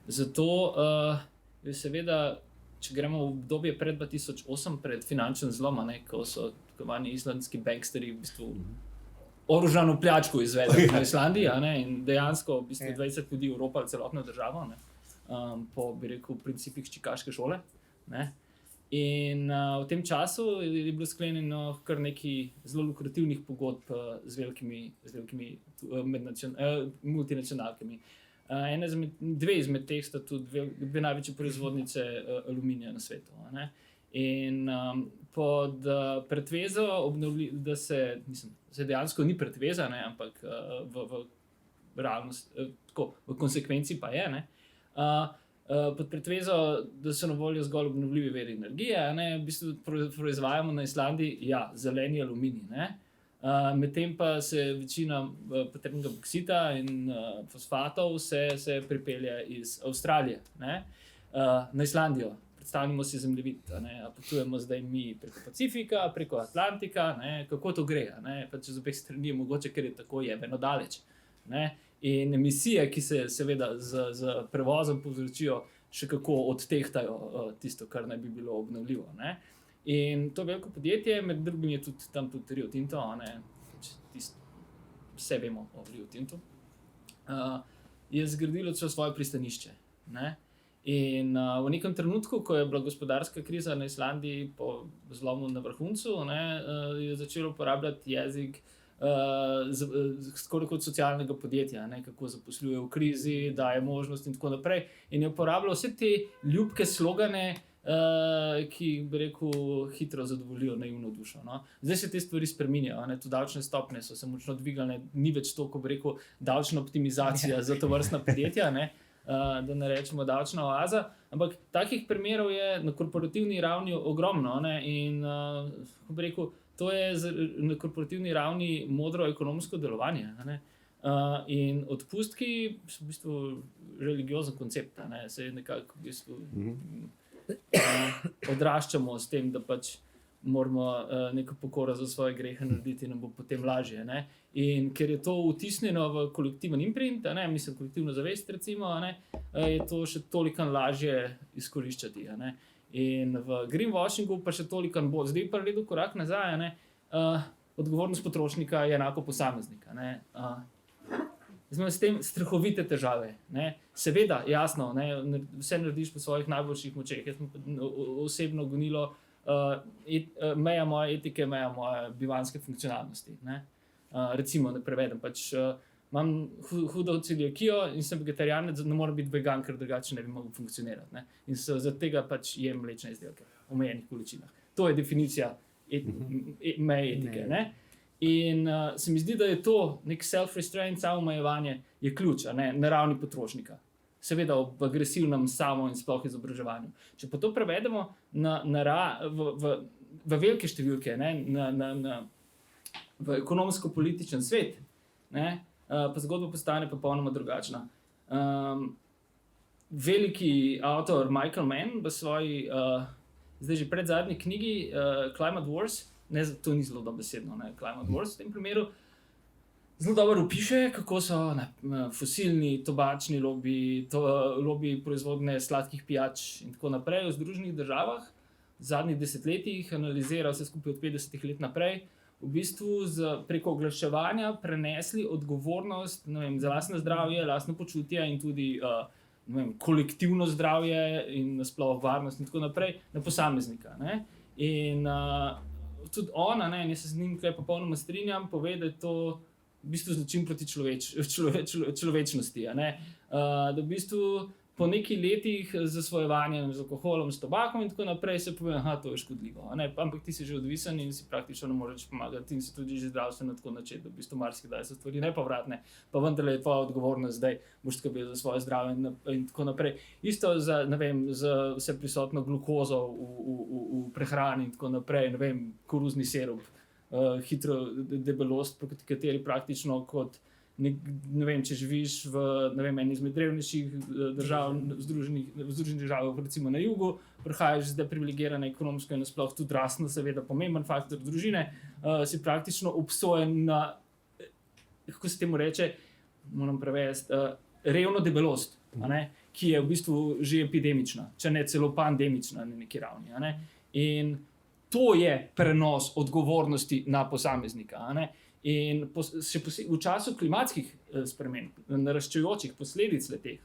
Zato je seveda, če gremo v obdobje pred 2008, pred finančnim zlomom, ko so tako islandski banksterji v bistvu oroženo pljačko izvedli na Islandiji, in dejansko v bistvu 20 ljudi uropali celotno državo, po, bi rekel, principih čikaške šole. Ne. In v tem času je bilo sklenjeno kar nekaj zelo lukrativnih pogodb z velikimi multinacionalkami. Dve izmed teh sta tudi dve največje proizvodnice aluminija na svetu. Ne. In pod pretvezo, da se dejansko ni pretveza, ne, ampak v realnost, tako, v konsekvenci pa je, ne, pod pretvezo, da so na voljo zgolj obnovljivi viri energije, ne, v bistvu proizvajamo na Islandiji zeleni aluminij. Medtem pa se večina potrebnega boksita in fosfatov se pripelje iz Avstralije, ne, na Islandijo. Predstavljamo si zemljevid, potujemo zdaj mi preko Pacifika, preko Atlantika, ne, kako to gre, pa čez obeh strani je mogoče, ker je tako jebeno daleč. Ne. In emisije, ki se seveda z prevozom povzročijo, še kako odtehtajo tisto, kar naj bi bilo obnovljivo. Ne. In to veliko podjetje, med drugim je tam tudi Rio Tinto, vse vemo o Rio Tintu, je zgradilo celo svoje pristanišče. Ne. In v nekem trenutku, ko je bila gospodarska kriza na Islandiji po zlomu na vrhuncu, je začelo uporabljati jezik skoraj kot socialnega podjetja, kako zaposluje v krizi, daje možnost in tako naprej. In je uporabljal vse te ljubke slogane, ki, bi rekel, hitro zadovoljijo naivno dušo. No. Zdaj se te stvari spreminjajo, tudi davčne stopnje so se močno dvigale, ni več to, ko bi rekel, davčna optimizacija za tovrstna podjetja, da ne rečemo davčna oaza, ampak takih primerov je na korporativni ravni ogromno, in ko bi rekel, to je na korporativni ravni modro ekonomsko delovanje. In odpustki so v bistvu religiozen koncept, se nekako v bistvu odraščamo s tem, da pač moramo neko pokoro za svoje grehe narediti in nam bo potem lažje. In ker je to vtisnjeno v kolektiven imprint, mislim kolektivno zavest recimo, je to še toliko lažje izkoriščati. In v greenwashingu pa še toliko bolj. Zdaj pa naredil korak nazaj, odgovornost potrošnika je enako posameznika. Zdaj s tem strahovite težave. Seveda, jasno, vse narediš po svojih najboljših močeh. Jaz sem osebno gonilo meja moje etike, meja moje bivanjske funkcionalnosti. Recimo, ne prevedem, pač imam hudo celiakijo in sem vegetarijanec, ne morem biti vegan, ker drugače ne bi mogel funkcionirati. In zaradi tega pač jem mlečne izdelke v omejenih količinah. To je definicija meje etike. In se mi zdi, da je to nek self-restraint, samoomejevanje je ključ, na ravni potrošnika. Seveda ob agresivnem samo in sploh izobraževanju. Če pa to prevedemo v velike številke, v ekonomsko-političen svet, pa zgodba postane popolnoma drugačna. Veliki avtor Michael Mann v svoji, zdaj že predzadnji knjigi Climate Wars, to ni zelo dobesedno, Climate Wars v tem primeru, zelo dobro opiše, kako so fosilni, tobačni lobiji, lobiji proizvodnje sladkih pijač in tako naprej v Združenih državah v zadnjih desetletjih, analizira vse skupaj od 50 let naprej, v bistvu preko oglaševanja prenesli odgovornost za lastno zdravje, lastno počutje in tudi kolektivno zdravje in nasploh varnost in tako naprej na posameznika. In tudi ona, jaz se z njim tukaj popolnoma strinjam, pove, da je to v bistvu zločin proti človečnosti. Da v bistvu po nekaj letih z zasvojevanjem z alkoholom, s tobakom in tako naprej se pove, to je škodljivo. Ampak ti si že odvisen in si praktično ne moreš pomagati in si tudi že zdravstveno tako načet, da v bistvu marsikdaj so stvari nepovratne, pa vendarle je tvoja odgovornost zdaj, boš skrbel za svoje zdravje in tako naprej. Isto za vse prisotno glukozo v prehrani in tako naprej, koruzni sirup, hitro debelost, proti kateri praktično kot če živiš v eni izmed revnejših držav, v Združenih državah, recimo na jugu, prihajaš iz deprivilegirane ekonomsko in nasploh tudi rasno, seveda pomemben faktor družine, si praktično obsojen na, kako se temu reče, moram prevesti, revno debelost, ki je v bistvu že epidemična, če ne celo pandemična na neki ravni. In to je prenos odgovornosti na posameznika. In v času klimatskih sprememb, naraščajočih posledic leteh,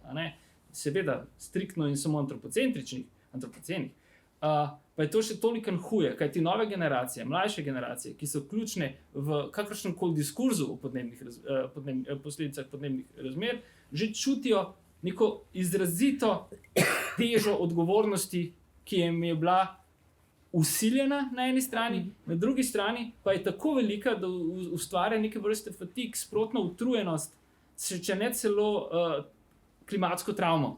seveda striktno in samo antropocenih, pa je to še toliko huje, kajti nove generacije, mlajše generacije, ki so ključne v kakršnem koli diskurzu o posledicah podnebnih razmer, že čutijo neko izrazito težo odgovornosti, ki jim je bila usiljena na eni strani, na drugi strani pa je tako velika, da ustvarja neke vrste fatig, sprotno utrujenost, če ne celo klimatsko travmo.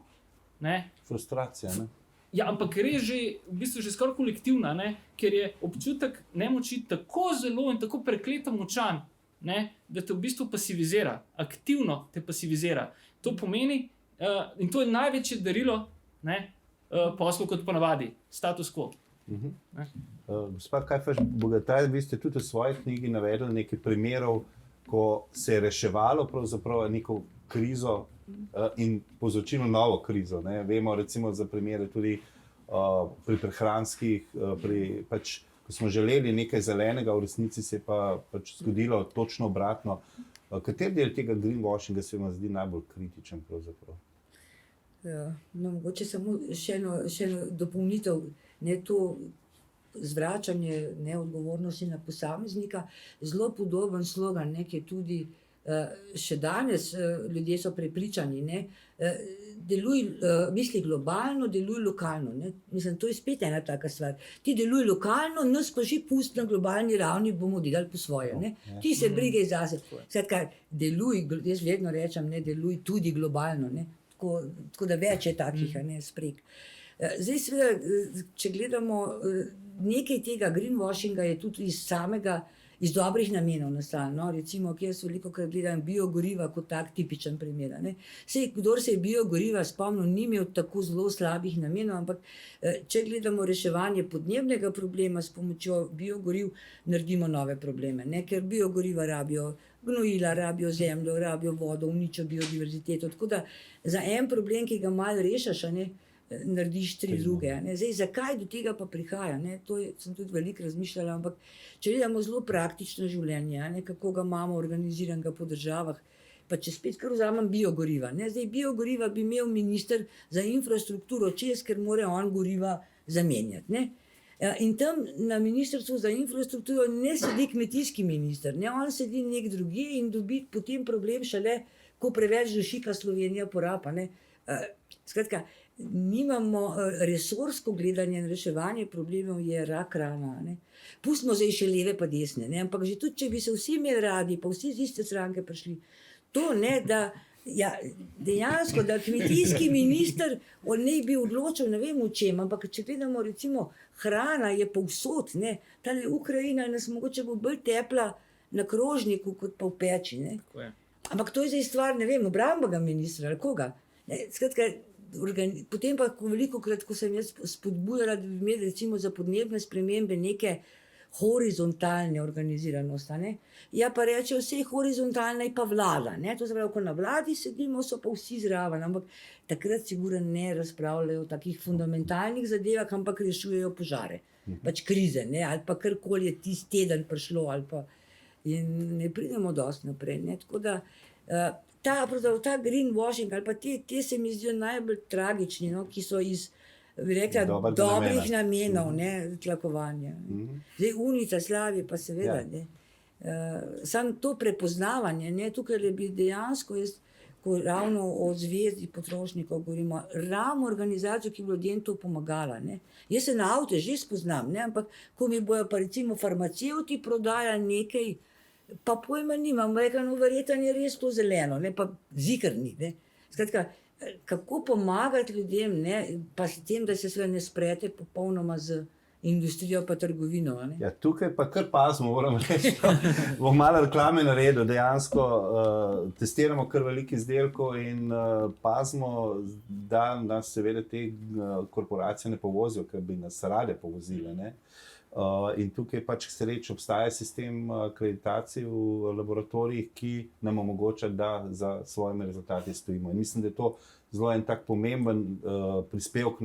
Frustracija, ne? Ja, ampak gre že v bistvu že skoraj kolektivna, ker je občutek nemoči tako zelo in tako prekleto močan, da te v bistvu pasivizira, aktivno te pasivizira. To pomeni, in to je največje darilo poslu kot ponavadi, status quo. Gospa Kajfež-Bogataj, vi ste tudi v svoji knjigi navedli nekaj primerov, ko se je reševalo pravzaprav neko krizo in povzročilo novo krizo. Vemo recimo za primere tudi pri prehranskih, ko smo želeli nekaj zelenega, v resnici se je pa zgodilo točno obratno. Kateri del tega greenwashinga se vam zdi najbolj kritičen pravzaprav? Mogoče samo še eno dopolnitev, to zvračanje neodgovornosti na posameznika, zelo podoben slogan, ki je tudi še danes, ljudje so prepričani, misli globalno, deluj lokalno. Mislim, to je spet ena taka stvar. Ti deluj lokalno, nas pa že pusti na globalni ravni, bomo delali po svoje. Ti se brigaj zase. Skratka, deluj, jaz vedno rečem, deluj tudi globalno. Tako da več je takih spreg. Zdaj, seveda, če gledamo, nekaj tega greenwashinga je tudi iz dobrih namenov nastalo. Recimo, kjer so velikokrat gledam biogoriva kot tak tipičen primer. Sej, kdor se je biogoriva spomnil, ni imel tako zelo slabih namenov, ampak če gledamo reševanje podnebnega problema s pomočjo biogoriv, naredimo nove probleme. Ker biogoriva rabijo gnojila, rabijo zemljo, rabijo vodo, uničijo biodiverziteto. Tako da za en problem, ki ga malo rešiš, narediš tri druge. Zdaj, zakaj do tega pa prihaja? To sem tudi veliko razmišljala, ampak če gledamo zelo praktično življenje, kako ga imamo organiziranega po državah, pa če spet kar vzamem biogoriva. Zdaj, biogoriva bi imel minister za infrastrukturo čez, ker mora on goriva zamenjati. In tam na ministrstvu za infrastrukturo ne sedi kmetijski minister, on sedi nek drugje in dobi potem problem šele, ko preveč dušika Slovenija poraba. Skratka, nimamo resorsko gledanje in reševanje problemov, je rak rana. Pustimo zdaj še leve pa desne, ampak že tudi, če bi se vsi imeli radi, pa vsi z iste stranke prišli, to da dejansko, da kmetijski minister ne bi odločil, ne vem o čem, ampak če gledamo recimo hrana je povsod, tale Ukrajina nas mogoče bo bolj tepla na krožniku, kot pa v peči. Ampak to je zdaj stvar, ne vem, obrambnega ministra ali koga. Skratka, potem pa velikokrat, ko sem jaz spodbujala, da bi imeli recimo za podnebne spremembe neke horizontalne organiziranosti. Ja, pa rečejo, vse horizontalna je pa vlada. To se pravi, ko na vladi sedimo, so pa vsi zraven, ampak takrat sigurno ne razpravljajo o takih fundamentalnih zadevah, ampak rešujejo požare, pač krize, ali pa karkoli je tisti teden prišlo, ali pa in ne pridemo dosti naprej. Tako da ta greenwashing ali pa te se mi zdijo najbolj tragični, ki so iz, bi rekla, dobrih namenov, tlakovanja. Zdaj unica slavi pa seveda. Samo to prepoznavanje, tukaj bi dejansko jaz, ko ravno o zvezi potrošnikov govorimo, ravno organizacijo, ki bi ljudem to pomagala. Jaz se na avte že spoznam, ampak ko mi bojo pa recimo farmacevti prodajali nekaj, pa pojma nimam, verjetno je res to zeleno, pa zikrni. Skratka, kako pomagati ljudem, pa s tem, da se ne sprete popolnoma z industrijo pa trgovino. Ja, tukaj pa kar pazimo, moram reči. Bom malo reklame naredil, dejansko testiramo kar veliko izdelkov in pazimo, da nas seveda te korporacije ne povozijo, ker bi nas rade povozile. In tukaj pač k sreči obstaja sistem akreditacij v laboratorijih, ki nam omogoča, da za svojimi rezultati stojimo. In mislim, da je to zelo en tak pomemben prispevek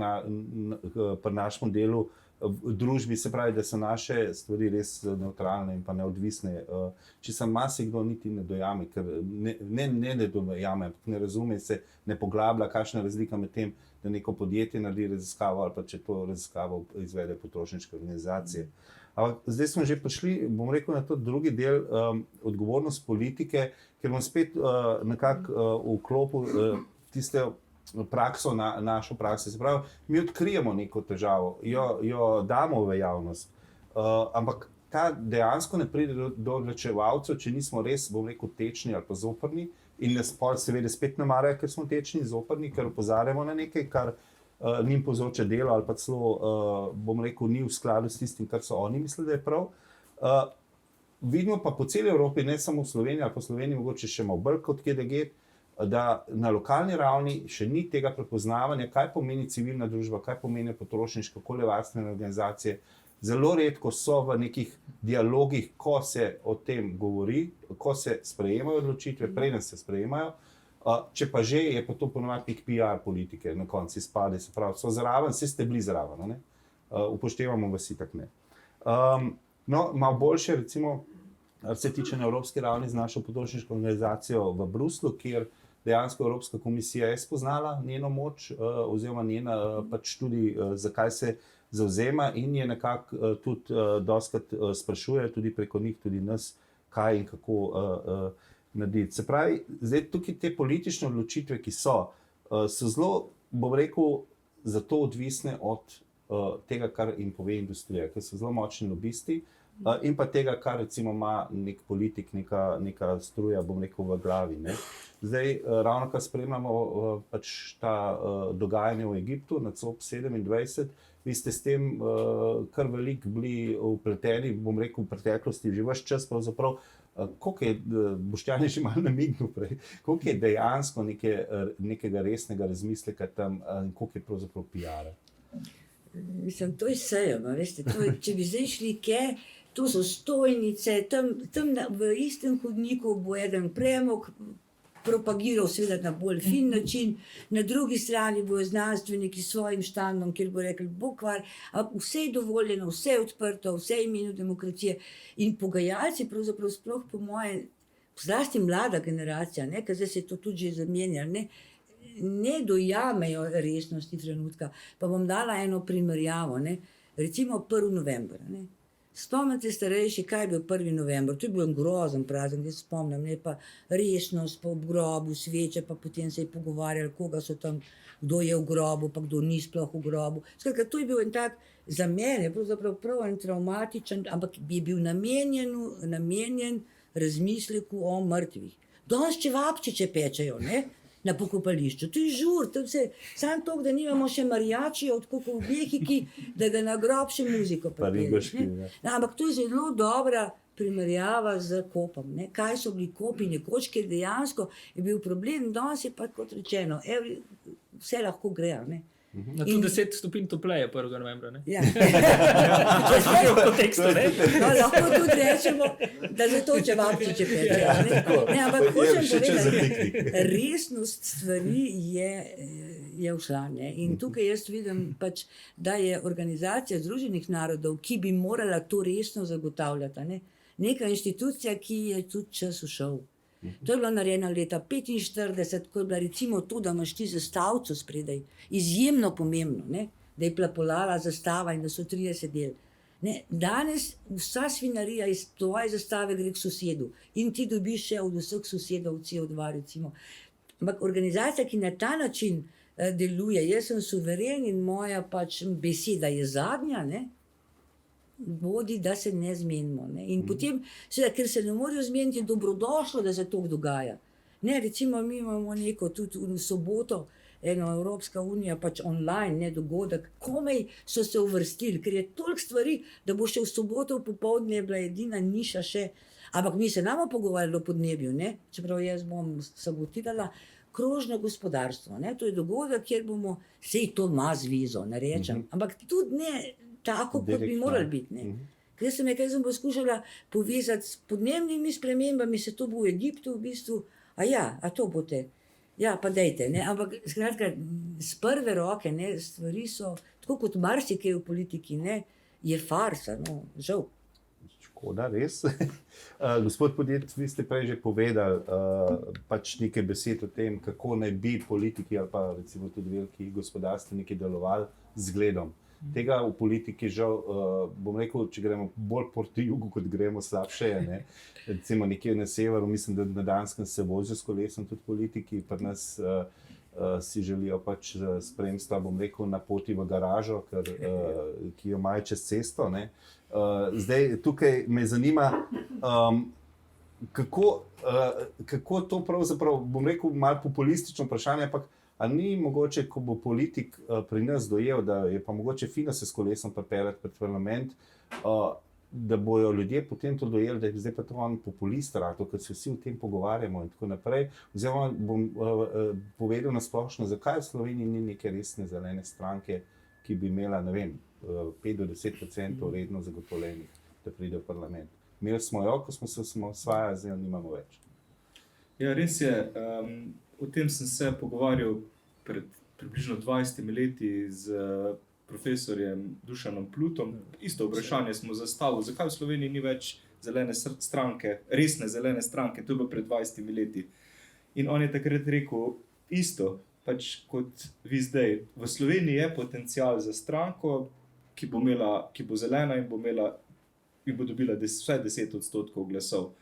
pri našem delu v družbi, se pravi, da so naše stvari res neutralne in pa neodvisne. Če se marsikdo niti ne dojame, ker ne dojame, ne razume se, ne poglablja, kakšna je razlika med tem, da neko podjetje naredi raziskavo ali pa če to raziskavo izvede potrošniške organizacije. Ampak zdaj smo že prišli, bom rekel, na to drugi del, odgovornost politike, ker bom spet nekako vklopil tiste prakso, našo prakso. Se pravi, mi odkrijemo neko težavo, jo damo v javnost, ampak ta dejansko ne pride do odločevalcev, če nismo res, bom rekel, tečni ali pa zoprni in nas pol seveda spet ne marajo, ker smo tečni in zoprni, ker opozarjamo na nekaj, kar njim povzroča delo ali pa celo, bom rekel, ni v skladu s tistim, kar so oni mislili, da je prav. Vidimo pa po celi Evropi, ne samo v Sloveniji, ali pa v Sloveniji mogoče še malo bolj kot kje drugje, da na lokalni ravni še ni tega prepoznavanja, kaj pomeni civilna družba, kaj pomeni potrošniške, okoljevarstvene organizacije. Zelo redko so v nekih dialogih, ko se o tem govori, ko se sprejemajo odločitve, preden se sprejemajo. Če pa že, je pa to ponovadi nek PR politike, na koncu izpade, se pravi, so zraven, vsi ste bili zraven, ne? Upoštevamo vas itak ne. No, malo boljše, recimo, se tiče na evropski ravni z našo potrošniško organizacijo v Bruslju, kjer dejansko Evropska komisija je spoznala njeno moč, oziroma njena pač tudi, zakaj se zavzema in je nekako tudi dostikrat sprašuje, tudi preko njih, tudi nas, kaj in kako narediti. Se pravi, zdaj tukaj te politične odločitve, ki so zelo, bom rekel, zato odvisne od tega, kar jim pove industrija, ker so zelo močni lobisti in pa tega, kar recimo ima nek politik, neka struja, bom rekel, v glavi. Ne. Zdaj, ravno kar spremljamo pač ta dogajanje v Egiptu na COP27, vi ste s tem kar veliko bili vpleteni, bom rekel, v preteklosti, že vaš čas pravzaprav. Koliko je, Boštjan je že malo namignil prej, koliko je dejansko nekega resnega razmisleka tam in koliko je pravzaprav PR-a? Mislim, to je sejem, veste, če bi zdaj šli kje, tu so stojnice, tam v istem hodniku bo eden premog propagiral seveda na bolj fin način, na drugi strani bojo znanstveniki s svojim štandom, kjer bo rekli, bokvar, vse je dovoljeno, vse je odprto, vse je imenu demokracije in pogajalci pravzaprav sploh po moje, zlasti mlada generacija, ne, ker zdaj se je to tudi že zamenjalo, ne dojamejo resnosti trenutka. Pa bom dala eno primerjavo, ne, recimo 1. november, ne. Spomnite starejši, kaj je bil 1. november, to je bil grozen praznik, jaz spomnim, ne, pa resnost, pa ob grobu, sveče, pa potem se je pogovarjali, koga so tam, kdo je v grobu, pa kdo ni sploh v grobu. Skratka, to je bil en tak, za mene, pravzaprav prav en traumatičen, ampak je bil namenjen razmisleku o mrtvih. Danes čevapčiče pečejo, ne, na pokopališču, to je žur, to je samo to, da nimamo še marijačijo od kako v Mehiki, da ga na grob še muziko pripeljaš. Ampak to je zelo dobra primerjava z kopom. Ne? Kaj so bili kopi nekoč, ker dejansko je bil problem, danes je pa kot rečeno, vse lahko gre. Ne? Na tu 10 stopinj topleje 1. novembra, ne? Ja. To je v kontekstu, ne? No, lahko tudi rečemo, da zato čevapčiče pečejo. Ne, ampak hočem povedati, resnost stvari je všla. Ne? In tukaj jaz vidim pač, da je Organizacija Združenih narodov, ki bi morala to resno zagotavljati, ne? Neka inštitucija, ki je tudi čas ušel. To je bilo narejeno leta 1945, ko je bila recimo to, da imaš ti zastavico spredaj, izjemno pomembno, ne? Da je plapolala zastava in da so 30 del. Ne? Danes vsa svinarija iz tvoje zastave gre k sosedu in ti dobiš še od vseh sosedov CO2 recimo. Ampak organizacija, ki na ta način deluje, jaz sem suveren in moja pač beseda je zadnja, ne? Vodi, da se ne zmenimo. Ne? In potem, seveda, ker se ne morejo zmeniti, je dobrodošlo, da se to dogaja. Ne, recimo, mi imamo neko tudi v soboto, eno Evropska unija, pač online, ne, dogodek, komaj so se uvrstili, ker je toliko stvari, da bo še v soboto popoldne bila edina niša še, ampak mi se namo pogovarjali o podnebju, ne? Čeprav jaz bom sabotirala, krožno gospodarstvo, ne? To je dogodek, kjer bomo, sej to ima zvezo, ne rečem, ampak tudi ne tako, kot bi morali biti. Ne? Kaj sem poskušala povezati s podnebnimi spremembami, se to bo v Egiptu v bistvu, a to boste, ja, pa dejte, ne? Ampak skratka, z prve roke, ne, stvari so, tako kot marsikaj v politiki, ne, je farsa, no, žal. Škoda, res. Gospod Podjed, vi ste prej že povedali pač nekaj besed o tem, kako naj bi politiki ali pa recimo tudi veliki gospodarstveniki delovali z zgledom. Tega v politiki žal, bom rekel, če gremo bolj proti jugu, kot gremo slabše, ne. Recimo nekje na severu, mislim, da na Danskem se vozijo s kolesom tudi politiki, pri nas si želijo pač spremstva, bom rekel, na poti v garažo, ki jo imajo čez cesto, ne. Zdaj, tukaj me zanima, kako to pravzaprav, bom rekel, malo populistično vprašanje, ampak ali ni mogoče, ko bo politik pri nas dojel, da je pa mogoče fino se s kolesom pripeljati pred parlament, da bojo ljudje potem to dojeli, da je zdaj pa to on populist, ker se vsi o tem pogovarjamo in tako naprej. Oziroma bom povedal nasplošno, zakaj v Sloveniji ni neke resne zelene stranke, ki bi imela, ne vem, 5 do 10% redno zagotovljenih, da pride v parlament. Imeli smo jo, ko smo se osvajali, zdaj jo nimamo več. Ja, res je. O tem sem se pogovarjal pred približno 20 leti z profesorjem Dušanom Plutom. Isto vprašanje smo zastavili, zakaj v Sloveniji ni več zelene stranke, resne zelene stranke, to je bilo pred 20 leti. In on je takrat rekel isto, pač kot vi zdaj. V Sloveniji je potencial za stranko, ki bo zelena in bo dobila vsaj 10% glasov.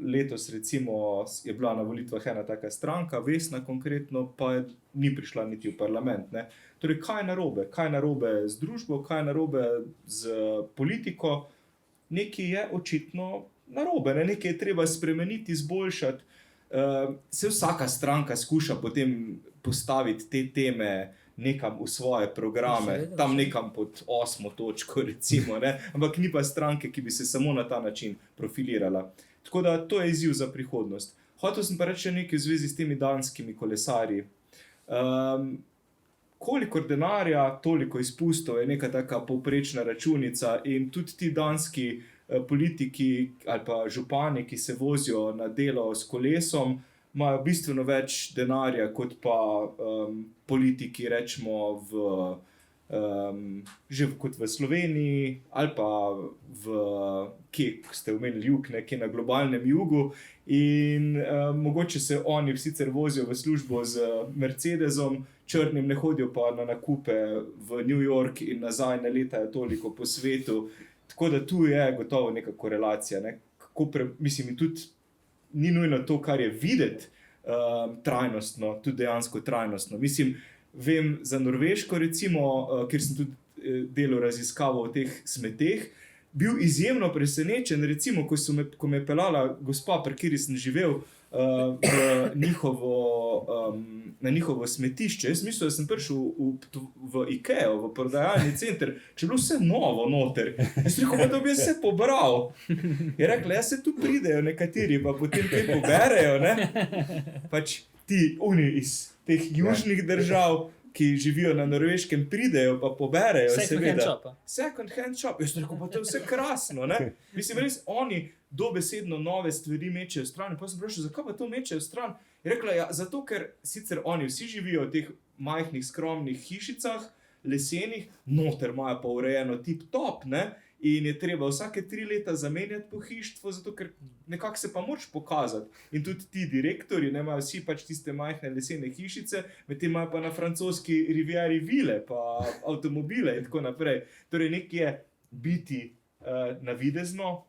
Letos recimo je bila na volitvah ena taka stranka, Vesna konkretno, pa ni prišla niti v parlament, ne. Torej, kaj je narobe? Kaj je narobe z družbo, kaj je narobe z politiko? Nekaj je očitno narobe, ne? Nekaj je treba spremeniti, izboljšati. Se vsaka stranka skuša potem postaviti te teme nekam v svoje programe, tam nekam pod 8. točko recimo, ne? Ampak ni pa stranke, ki bi se samo na ta način profilirala. Tako da to je izziv za prihodnost. Hotel sem pa reči nekaj v zvezi s temi danskimi kolesarji. Kolikor denarja, toliko izpustov je neka taka povprečna računica in tudi ti danski politiki ali pa župani, ki se vozijo na delo s kolesom, imajo bistveno več denarja kot pa politiki, rečemo že kot v Sloveniji ali pa kje ste omenili jug, nekje na globalnem jugu in mogoče se oni sicer vozijo v službo z Mercedesom, črnim, ne hodijo pa na nakupe v New York in nazaj, ne letajo toliko po svetu, tako da tu je gotovo neka korelacija, ne? Mislim, tudi ni nujno to, kar je videti trajnostno, tudi dejansko trajnostno. Mislim, vem za Norveško recimo, kjer sem tudi delal raziskavo o teh smeteh, bil izjemno presenečen, recimo, ko me je peljala gospa, pri kateri sem živel, na njihovo smetišče. Jaz mislil, da sem prišel v Ikeo, v prodajalni center, če je bilo vse novo noter. Jaz rekel, da bi se pobral. Je rekla, ja, se tu pridejo nekateri, pa potem kaj poberejo, ne? Pač oni iz teh južnih držav, ki živijo na Norveškem, pridejo pa poberejo. Second hand shop. Second hand shop. Jaz rekel, pa to je vse krasno, ne? Mislim, res, oni dobesedno nove stvari mečejo stran. Pa sem vprašal, zakaj pa to mečejo stran? Je rekla, ja, zato, ker sicer oni vsi živijo v teh majhnih, skromnih hišicah, lesenih, noter imajo pa urejeno tip-top, ne? In je treba vsake 3 leta zamenjati pohištvo, zato ker nekako se pa moraš pokazati. In tudi ti direktorji, ne, imajo vsi pač tiste majhne lesene hišice, medtem imajo pa na francoski rivieri vile, pa avtomobile in tako naprej. Torej, nekaj je biti navidezno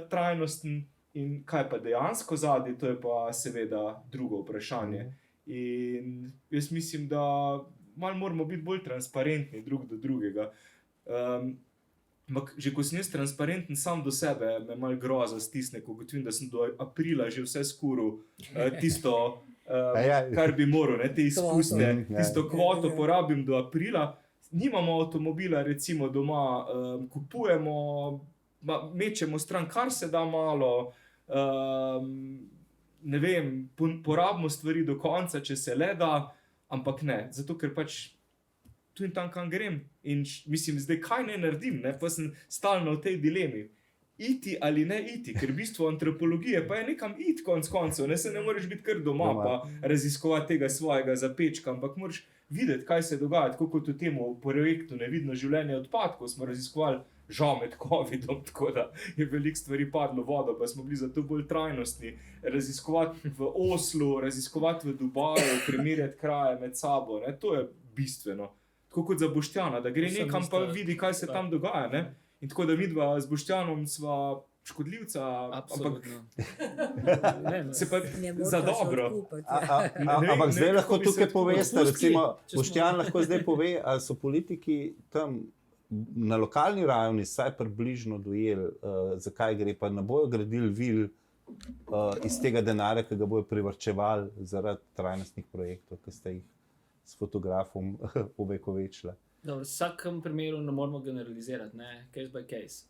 trajnosten in kaj pa dejansko zadnji, to je pa seveda drugo vprašanje. In jaz mislim, da malo moramo biti bolj transparentni drug do drugega. Ampak že ko sem jaz transparenten sam do sebe, me malo groza stisne, ko ugotovim, da sem do aprila že vse skuril tisto, kar bi moral, ne, te izpuste, tisto kvoto porabim do aprila. Nimamo avtomobila recimo doma, kupujemo, mečemo stran, kar se da malo, ne vem, porabimo stvari do konca, če se le da, ampak ne, zato ker pač tu in tam kam grem in mislim, zdaj kaj ne naredim, ne? Pa sem stalno v tej dilemi. Iti ali ne iti, ker bistvo antropologije pa je nekam iti konc koncev, ne, se ne moreš biti kar doma pa raziskovati tega svojega zapečka, ampak moraš videti, kaj se dogaja, tako kot v tem projektu Nevidno življenje odpadkov smo raziskovali, žal med COVID-om, tako da je veliko stvari padlo v vodo, pa smo bili zato bolj trajnostni. Raziskovati v Oslu, raziskovati v Dubaju, primerjati kraje med sabo, ne? To je bistveno. Tako kot za Boštjana, da gre nekam pa vidi, kaj se tam dogaja. Ne? In tako da midva z Boštjanom sva škodljivca, ampak se pa za dobro. Ampak zdaj lahko tukaj poveste, recimo, Boštjan lahko zdaj pove, ali so politiki tam na lokalni ravni vsaj približno dojeli, zakaj gre, pa ne bojo gradili vil iz tega denarja, ki ga bojo privarčevali zaradi trajnostnih projektov, ki ste jih s fotografom ovekovečila. V vsakem primeru ne moramo generalizirati, ne? Case by case.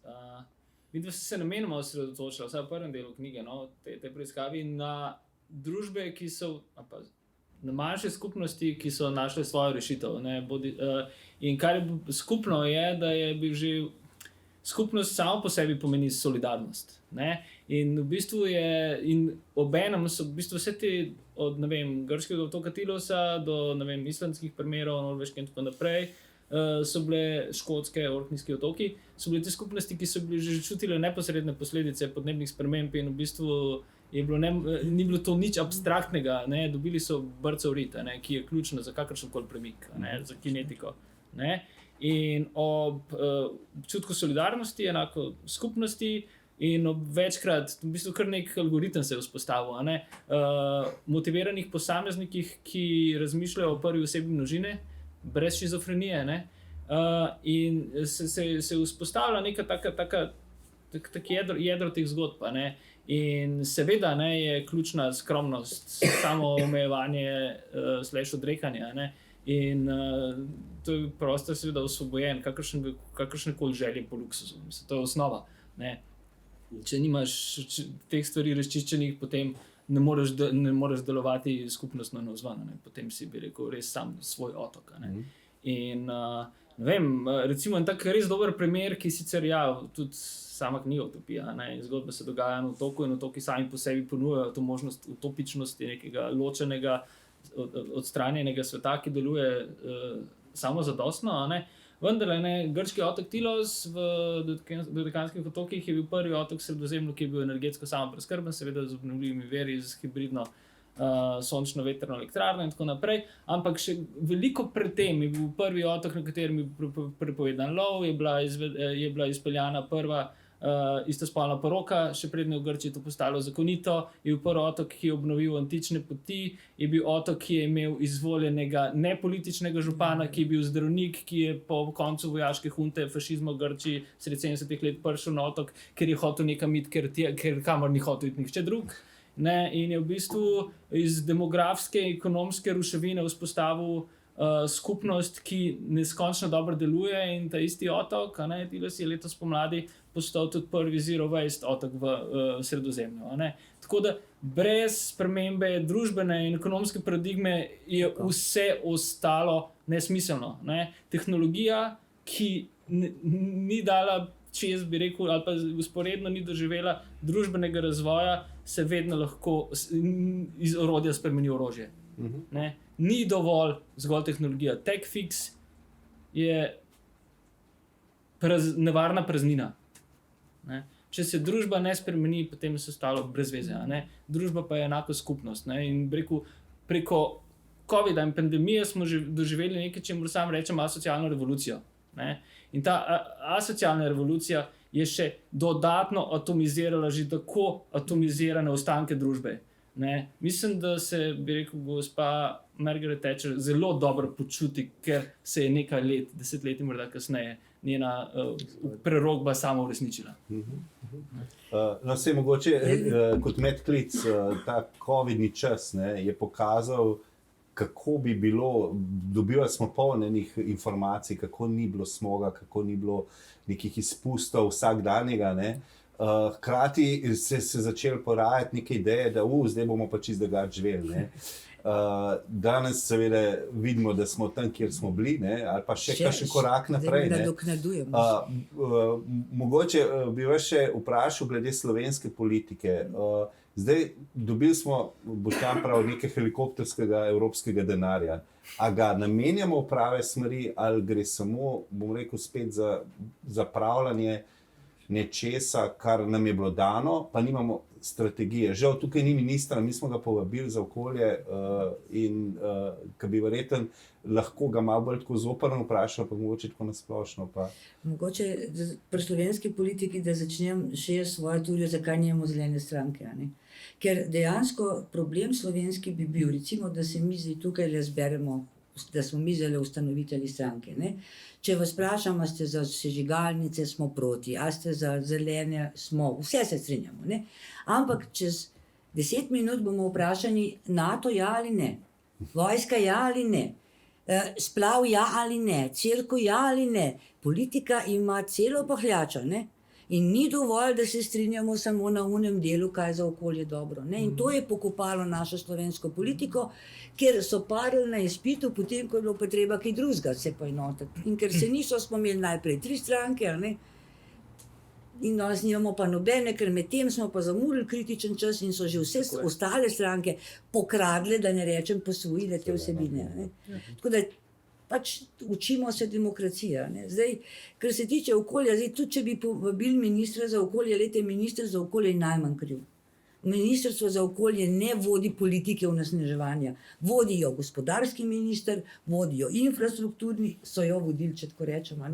Vidva se namenoma osredotočila, vsaj v prvem delu knjige, no, te preiskavi, na družbe, ki so, na manjše skupnosti, ki so našle svojo rešitev. Ne? In kar je skupno je, da je bil že skupnost samo po sebi pomeni solidarnost. Ne? In v bistvu je, in obenem so v bistvu vse te, od ne vem, grškega otoka Tilosa do ne vem, islandskih primerov, norveške in tako naprej, so bile škotske, orknijski otoki, so bile te skupnosti, ki so bile že čutile neposredne posledice podnebnih sprememb in v bistvu je bilo ni bilo to nič abstraktnega, ne? Dobili so brcev rita, ne? Ki je ključna za kakršenkoli premik, ne? Za kinetiko. Ne? In ob občutku solidarnosti, enako skupnosti in ob večkrat, v bistvu kar nek algoritem se je vzpostavil, ne? Motiviranih posameznikih, ki razmišljajo o prvi osebi množine, brez šizofrenije, ne? In se vzpostavlja neka tak jedro teh zgodb, ne? In seveda, ne, je ključna skromnost, samo omejevanje / odrekanje, ne? In to je prostor seveda osvobojen kakršnekoli želje po luksuzu, mislim, to je osnova, ne? Če nimaš teh stvari razčiščenih, potem ne moreš delovati skupnostno navzven, ne? Potem si bi rekel res sam svoj otok, ne? In ne vem, recimo en tak res dober primer, ki sicer tudi sama knjiga utopija, ne? Zgodba se dogaja na otoku in otoki sami po sebi ponujajo to možnost utopičnosti nekega ločenega, odstranjenega sveta, ki deluje samozadostno, ne? Vendar, ne, grški otok Tilos v Dodekanskih otokih je bil prvi otok v Sredozemlju, ki je bil energetsko samopreskrben, seveda z obnovljivimi viri, z hibridno sončno-vetrno elektrarno in tako naprej, ampak še veliko pred tem je bil prvi otok, na katerem je prepovedan lov, je bila izpeljana prva istospolna poroka, še predtem je v Grčiji to postalo zakonito, je bil prvi otok, ki je obnovil antične poti, je bil otok, ki je imel izvoljenega nepolitičnega župana, ki je bil zdravnik, ki je po koncu vojaške hunte fašizma v Grčiji sredi 70-ih let prišel na otok, ker je hotel nekam iti, ker kamor ni hotel iti nihče drug. Ne? In je v bistvu iz demografske, ekonomske ruševine vzpostavil skupnost, ki neskončno dobro deluje, in ta isti otok, Tilos je letos pomladi postal tudi prvi zero waste otok v Sredozemlju. Tako da brez spremembe družbene in ekonomske paradigme je vse ostalo nesmiselno. Ne? Tehnologija, ki ni dala čez, bi rekel, ali pa usporedno ni doživela družbenega razvoja, se vedno lahko iz orodja spremeni orožje. Ne? Ni dovolj zgolj tehnologija. TechFix je nevarna praznina. Ne? Če se družba ne spremeni, potem se ostalo brez veze. Družba pa je enako skupnost. Ne? In preko COVID-a in pandemije smo že doživeli nekaj, čemur sam rečem asocialno revolucijo. Ne? In ta asocialna revolucija je še dodatno atomizirala že tako atomizirane ostanke družbe. Ne? Mislim, da se, bi rekel, gospa Margaret Thatcher zelo dobro počuti, ker se je nekaj let, 10 let morda kasneje, njena prerokba sama uresničila. No, vse mogoče kot medklic, ta COVID-ni čas, ne, je pokazal, kako bi bilo, dobivali smo polnenih informacij, kako ni bilo smoga, kako ni bilo nekih izpustov vsakdanjega, ne. Hkrati se začeli porajati neke ideje, da zdaj bomo pa čisto drugače živeli, ne. Danes seveda vidimo, da smo tam, kjer smo bili, ne, ali pa še kakšen korak naprej. Mogoče bi vas še vprašal glede slovenske politike. Zdaj, dobili smo, Boštjan prav, nekaj helikopterskega evropskega denarja. A ga namenjamo v prave smeri, ali gre samo, bom rekel, spet za zapravljanje nečesa, kar nam je bilo dano, pa nimamo strategije. Žal, tukaj ni ministra, mi smo ga povabili za okolje in ki bi verjeten lahko ga malo bolj tako zoprno vprašal, pa mogoče tako nasplošno. Mogoče pri slovenski politiki, da začnem še svojo teorijo, zakaj nimamo zelene stranke. Ker dejansko problem slovenski bi bil, recimo, da se mi zdaj tukaj le zberemo, da smo mi zelo ustanovitelji stranke. Če vas vprašam, a ste za sežigalnice, smo proti, a ste za zelene, smo, vse se strinjamo. Ampak čez 10 minut bomo vprašani, NATO ja ali ne, vojska ja ali ne, splav ja ali ne, cerkev ja ali ne. Politika ima celo pahljačo, in ni dovolj, da se strinjamo samo na unem delu, kaj je za okolje dobro. In to je pokopalo našo slovensko politiko, ker so padli na izpitu, potem ko je bilo pa treba kaj drugega se poenotiti. In ker se niso, smo imeli najprej 3 stranke, in danes nimamo pa nobene, ker med tem smo pa zamudili kritičen čas in so že vse ostale stranke pokradle, da ne rečem posvojile te vsebine. Tako da pač učimo se demokracije. Zdaj, kar se tiče okolja, zdaj, tudi če bi povabili ministra za okolje, lejte, minister za okolje je najmanj kriv. Ministrstvo za okolje ne vodi politike onesnaževanja. Vodijo gospodarski minister, vodijo infrastrukturni, so jo vodili, če tako rečemo.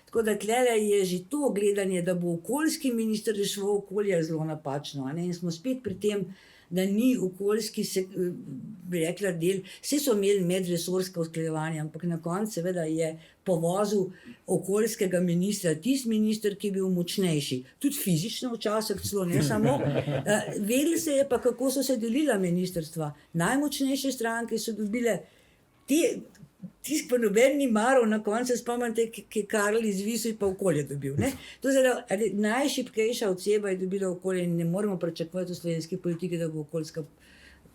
Tako da tlele je že to gledanje, da bo okoljski minister reševal okolje, zelo napačno. In smo spet pri tem, da ni okoljski, bi rekla, del. Vse so imeli medresorska usklajevanja, ampak na koncu seveda je povozil okoljskega ministra, tisti minister, ki je bil močnejši, tudi fizično včasih celo, ne samo. Vedeli se je pa, kako so se delila ministrstva. Najmočnejše stranke so dobile tisti pa noben ni maral, na koncu spomnite, ki je Karl izvisel in pa okolje dobil. To je najšibkejša oseba je dobila okolje in ne moremo pričakovati v slovenski politiki, da bo okoljska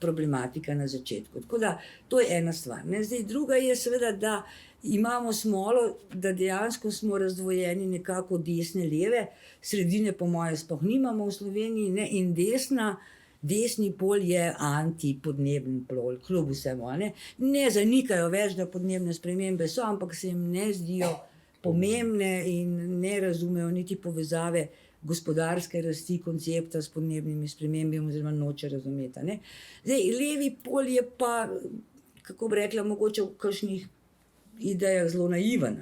problematika na začetku. Tako da to je ena stvar. Zdaj, druga je seveda, da imamo smolo, da dejansko smo razdvojeni nekako desne, leve, sredine po moje sploh nimamo v Sloveniji, in desni pol je antipodnebni pol, kljub vsemu. Ne zanikajo več, da podnebne spremembe so, ampak se jim ne zdijo pomembne in ne razumejo niti povezave gospodarske rasti koncepta s podnebnimi spremembami, oziroma noče razumeti. Zdaj, levi pol je pa, kako bi rekla, mogoče v kakšnih idejah zelo naiven,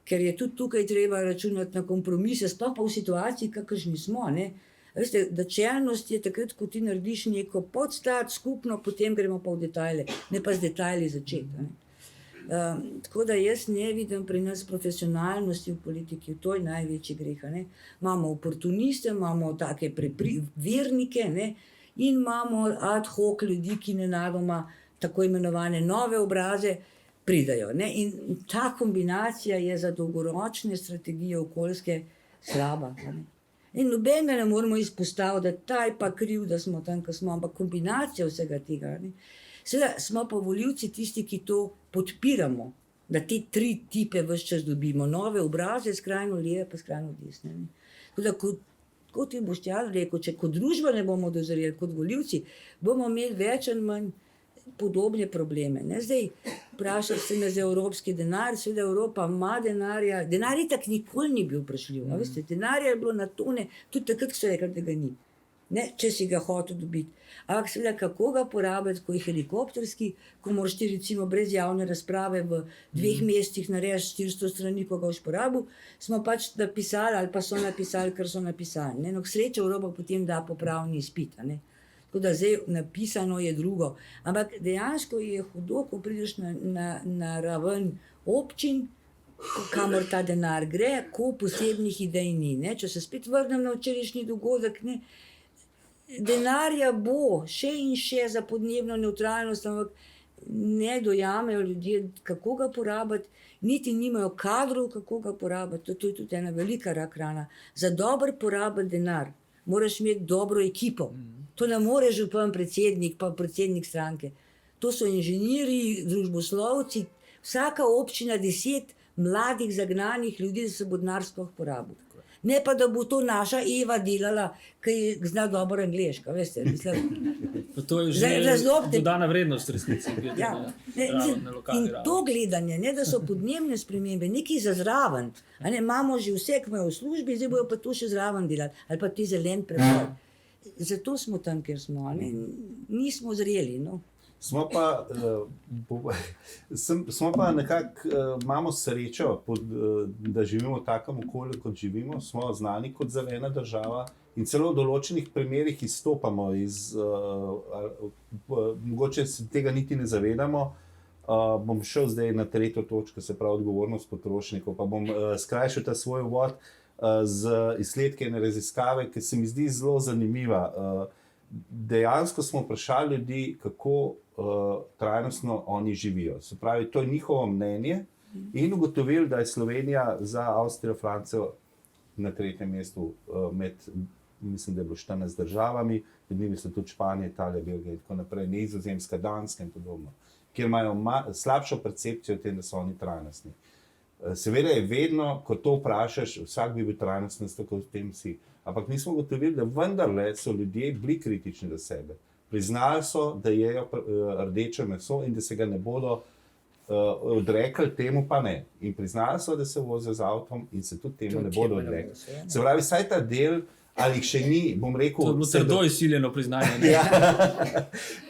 ker je tudi tukaj treba računati na kompromise, sploh pa v situaciji, kakršni smo. Veste, načelnost je takrat, ko ti narediš neko podstat skupno, potem gremo pa v detajle, ne pa z detajli začeti. Tako da jaz ne vidim pri nas profesionalnosti v politiki, to je največji greh. Imamo oportuniste, imamo take vernike, in imamo ad hoc ljudi, ki nenadoma tako imenovane nove obraze pridajo. In ta kombinacija je za dolgoročne strategije okoljske slaba. In nobenega ne moramo izpostaviti, da ta je pa kriv, da smo tam, ko smo, ampak kombinacija vsega tega. Seveda smo pa volivci tisti, ki to podpiramo, da te 3 tipe vse čas dobimo, nove obraze, skrajno leve pa skrajno desne. Tako da, kot je Boštjan rekel, če kot družba ne bomo dozoreli, kot volivci, bomo imeli več ali manj podobne probleme. Zdaj, vprašali ste me za evropski denar, seveda Evropa ima denarja, denar itak nikoli ni bil vprašljiv, veste, denarja je bilo na tone, tudi takrat, ko so rekli, da ga ni, če si ga hotel dobiti. Ampak seveda, kako ga porabiti, ko je helikopterski, ko moraš ti recimo brez javne razprave v 2 mestih narediti 400 strani, ko ga boš porabil, smo pač napisali ali pa so napisali, kar so napisali. K sreči Evropa potem da popravni izpit. Tako da zdaj napisano je drugo. Ampak dejansko je hudo, ko prideš na raven občin, kamor ta denar gre, ko posebnih idej ni. Če se spet vrnem na včerajšnji dogodek, denarja bo še in še za podnebno nevtralnost, ampak ne dojamejo ljudje, kako ga porabiti, niti nimajo kadrov, kako ga porabiti. To je tudi ena velika rak rana. Za dober porabiti denar moraš imeti dobro ekipo. To ne more župan predsednik, pa predsednik stranke. To so inženirji, družboslovci, vsaka občina 10 mladih zagnanih ljudi, da se bo denar sploh porabil. Ne pa, da bo to naša Eva delala, ki zna dobro angleško, veste. Mislim, Pa to je Zdaj, že zelo te- dodana vrednost resnici. glede ja, na ne, raven, na lokalni in ravni. to gledanje, ne, da so podnebne spremembe, nekaj za zraven. A ne, imamo že vse, ki imajo v službi, zdaj bojo pa to še zraven delati, ali pa ti zelen prehod. Zato smo tam, kjer smo, a ne, nismo zreli. No. Smo pa, smo pa nekako, imamo srečo, da živimo v takem okolju, kot živimo, smo znani kot zelena država in celo v določenih primerih izstopamo mogoče se tega niti ne zavedamo. Bom šel zdaj na tretjo točko, se pravi odgovornost potrošnikov, pa bom skrajšal ta svoj uvod z izsledki ene raziskave, ki se mi zdi zelo zanimiva. Dejansko smo vprašali ljudi, kako trajnostno oni živijo. Se pravi, to je njihovo mnenje in ugotovili, da je Slovenija za Avstrijo, Francijo na tretjem mestu med, mislim, da je bilo 14 državami, med njimi so tudi Španija, Italija, Belgija in tako naprej, Nizozemska, Danska in podobno, kjer imajo slabšo percepcijo o tem, da so oni trajnostni. Seveda je vedno, ko to vprašaš, vsak bi bil trajnostni, tako v tem si. Ampak mi smo ugotovili, da vendarle so ljudje bili kritični do sebe. Priznali so, da jejo rdeče meso in da se ga ne bodo odrekli, temu pa ne. In priznali so, da se vozijo z avtom in se tudi temu ne bodo odrekli. Se pravi, saj ta del, ali jih še ni, bom rekel... To je bilo trdo izsiljeno priznanje. Ja.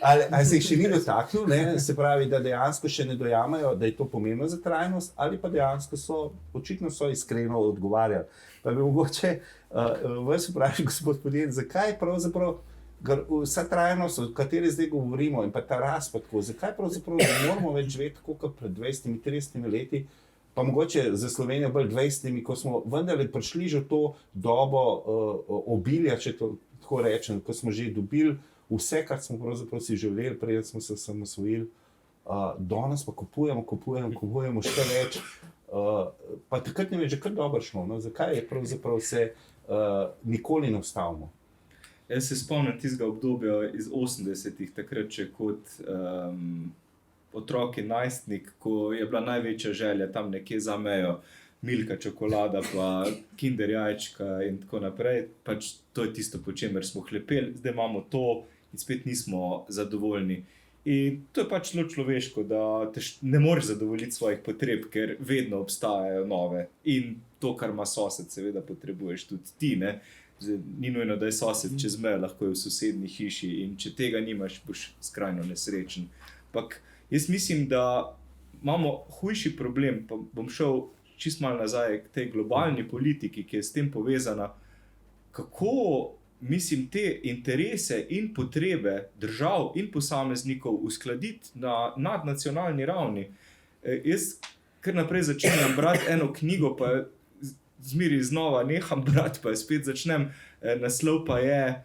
ali se jih še ni dotaknil, ne? Se pravi, da dejansko še ne dojamajo, da je to pomembno za trajnost, ali pa dejansko očitno so iskreno odgovarjali. Pa bi mogoče vas vprašal, gospod Podjed, zakaj pravzaprav vsa trajnost, o kateri zdaj govorimo, in pa ta rast, zakaj pravzaprav ne moramo več živeti tako kot pred 20-30 leti, pa mogoče za Slovenijo bolj 20, ko smo vendarle prišli že v to dobo obilja, če to tako rečem, ko smo že dobili vse, kar smo pravzaprav si želeli, preden smo se osamosvojili. Danes pa kupujemo še več. Pa takrat nam je že kar dobro šlo. No? Zakaj je pravzaprav se nikoli ne ustavimo? Jaz se spomnim tistega obdobja iz 80-ih, takrat še kot otrok in najstnik, ko je bila največja želja tam nekje za mejo, Milka čokolada, pa Kinder jajčka in tako naprej. Pač to je tisto, po čemer smo hlepeli, zdaj imamo to in spet nismo zadovoljni. In to je pač zelo človeško, da te ne moreš zadovoljiti svojih potreb, ker vedno obstajajo nove. In to, kar ima sosed, seveda potrebuješ tudi ti, ne? Ni nujno, da je sosed čez mejo, lahko je v sosednji hiši in če tega nimaš, boš skrajno nesrečen. Ampak jaz mislim, da imamo hujši problem, pa bom šel čist malo nazaj k tej globalni politiki, ki je s tem povezana, kako mislim te interese in potrebe držav in posameznikov uskladiti na nadnacionalni ravni. Jaz kar naprej začenjam brati eno knjigo, pa zmeri znova neham brati, pa spet začnem. Naslov pa je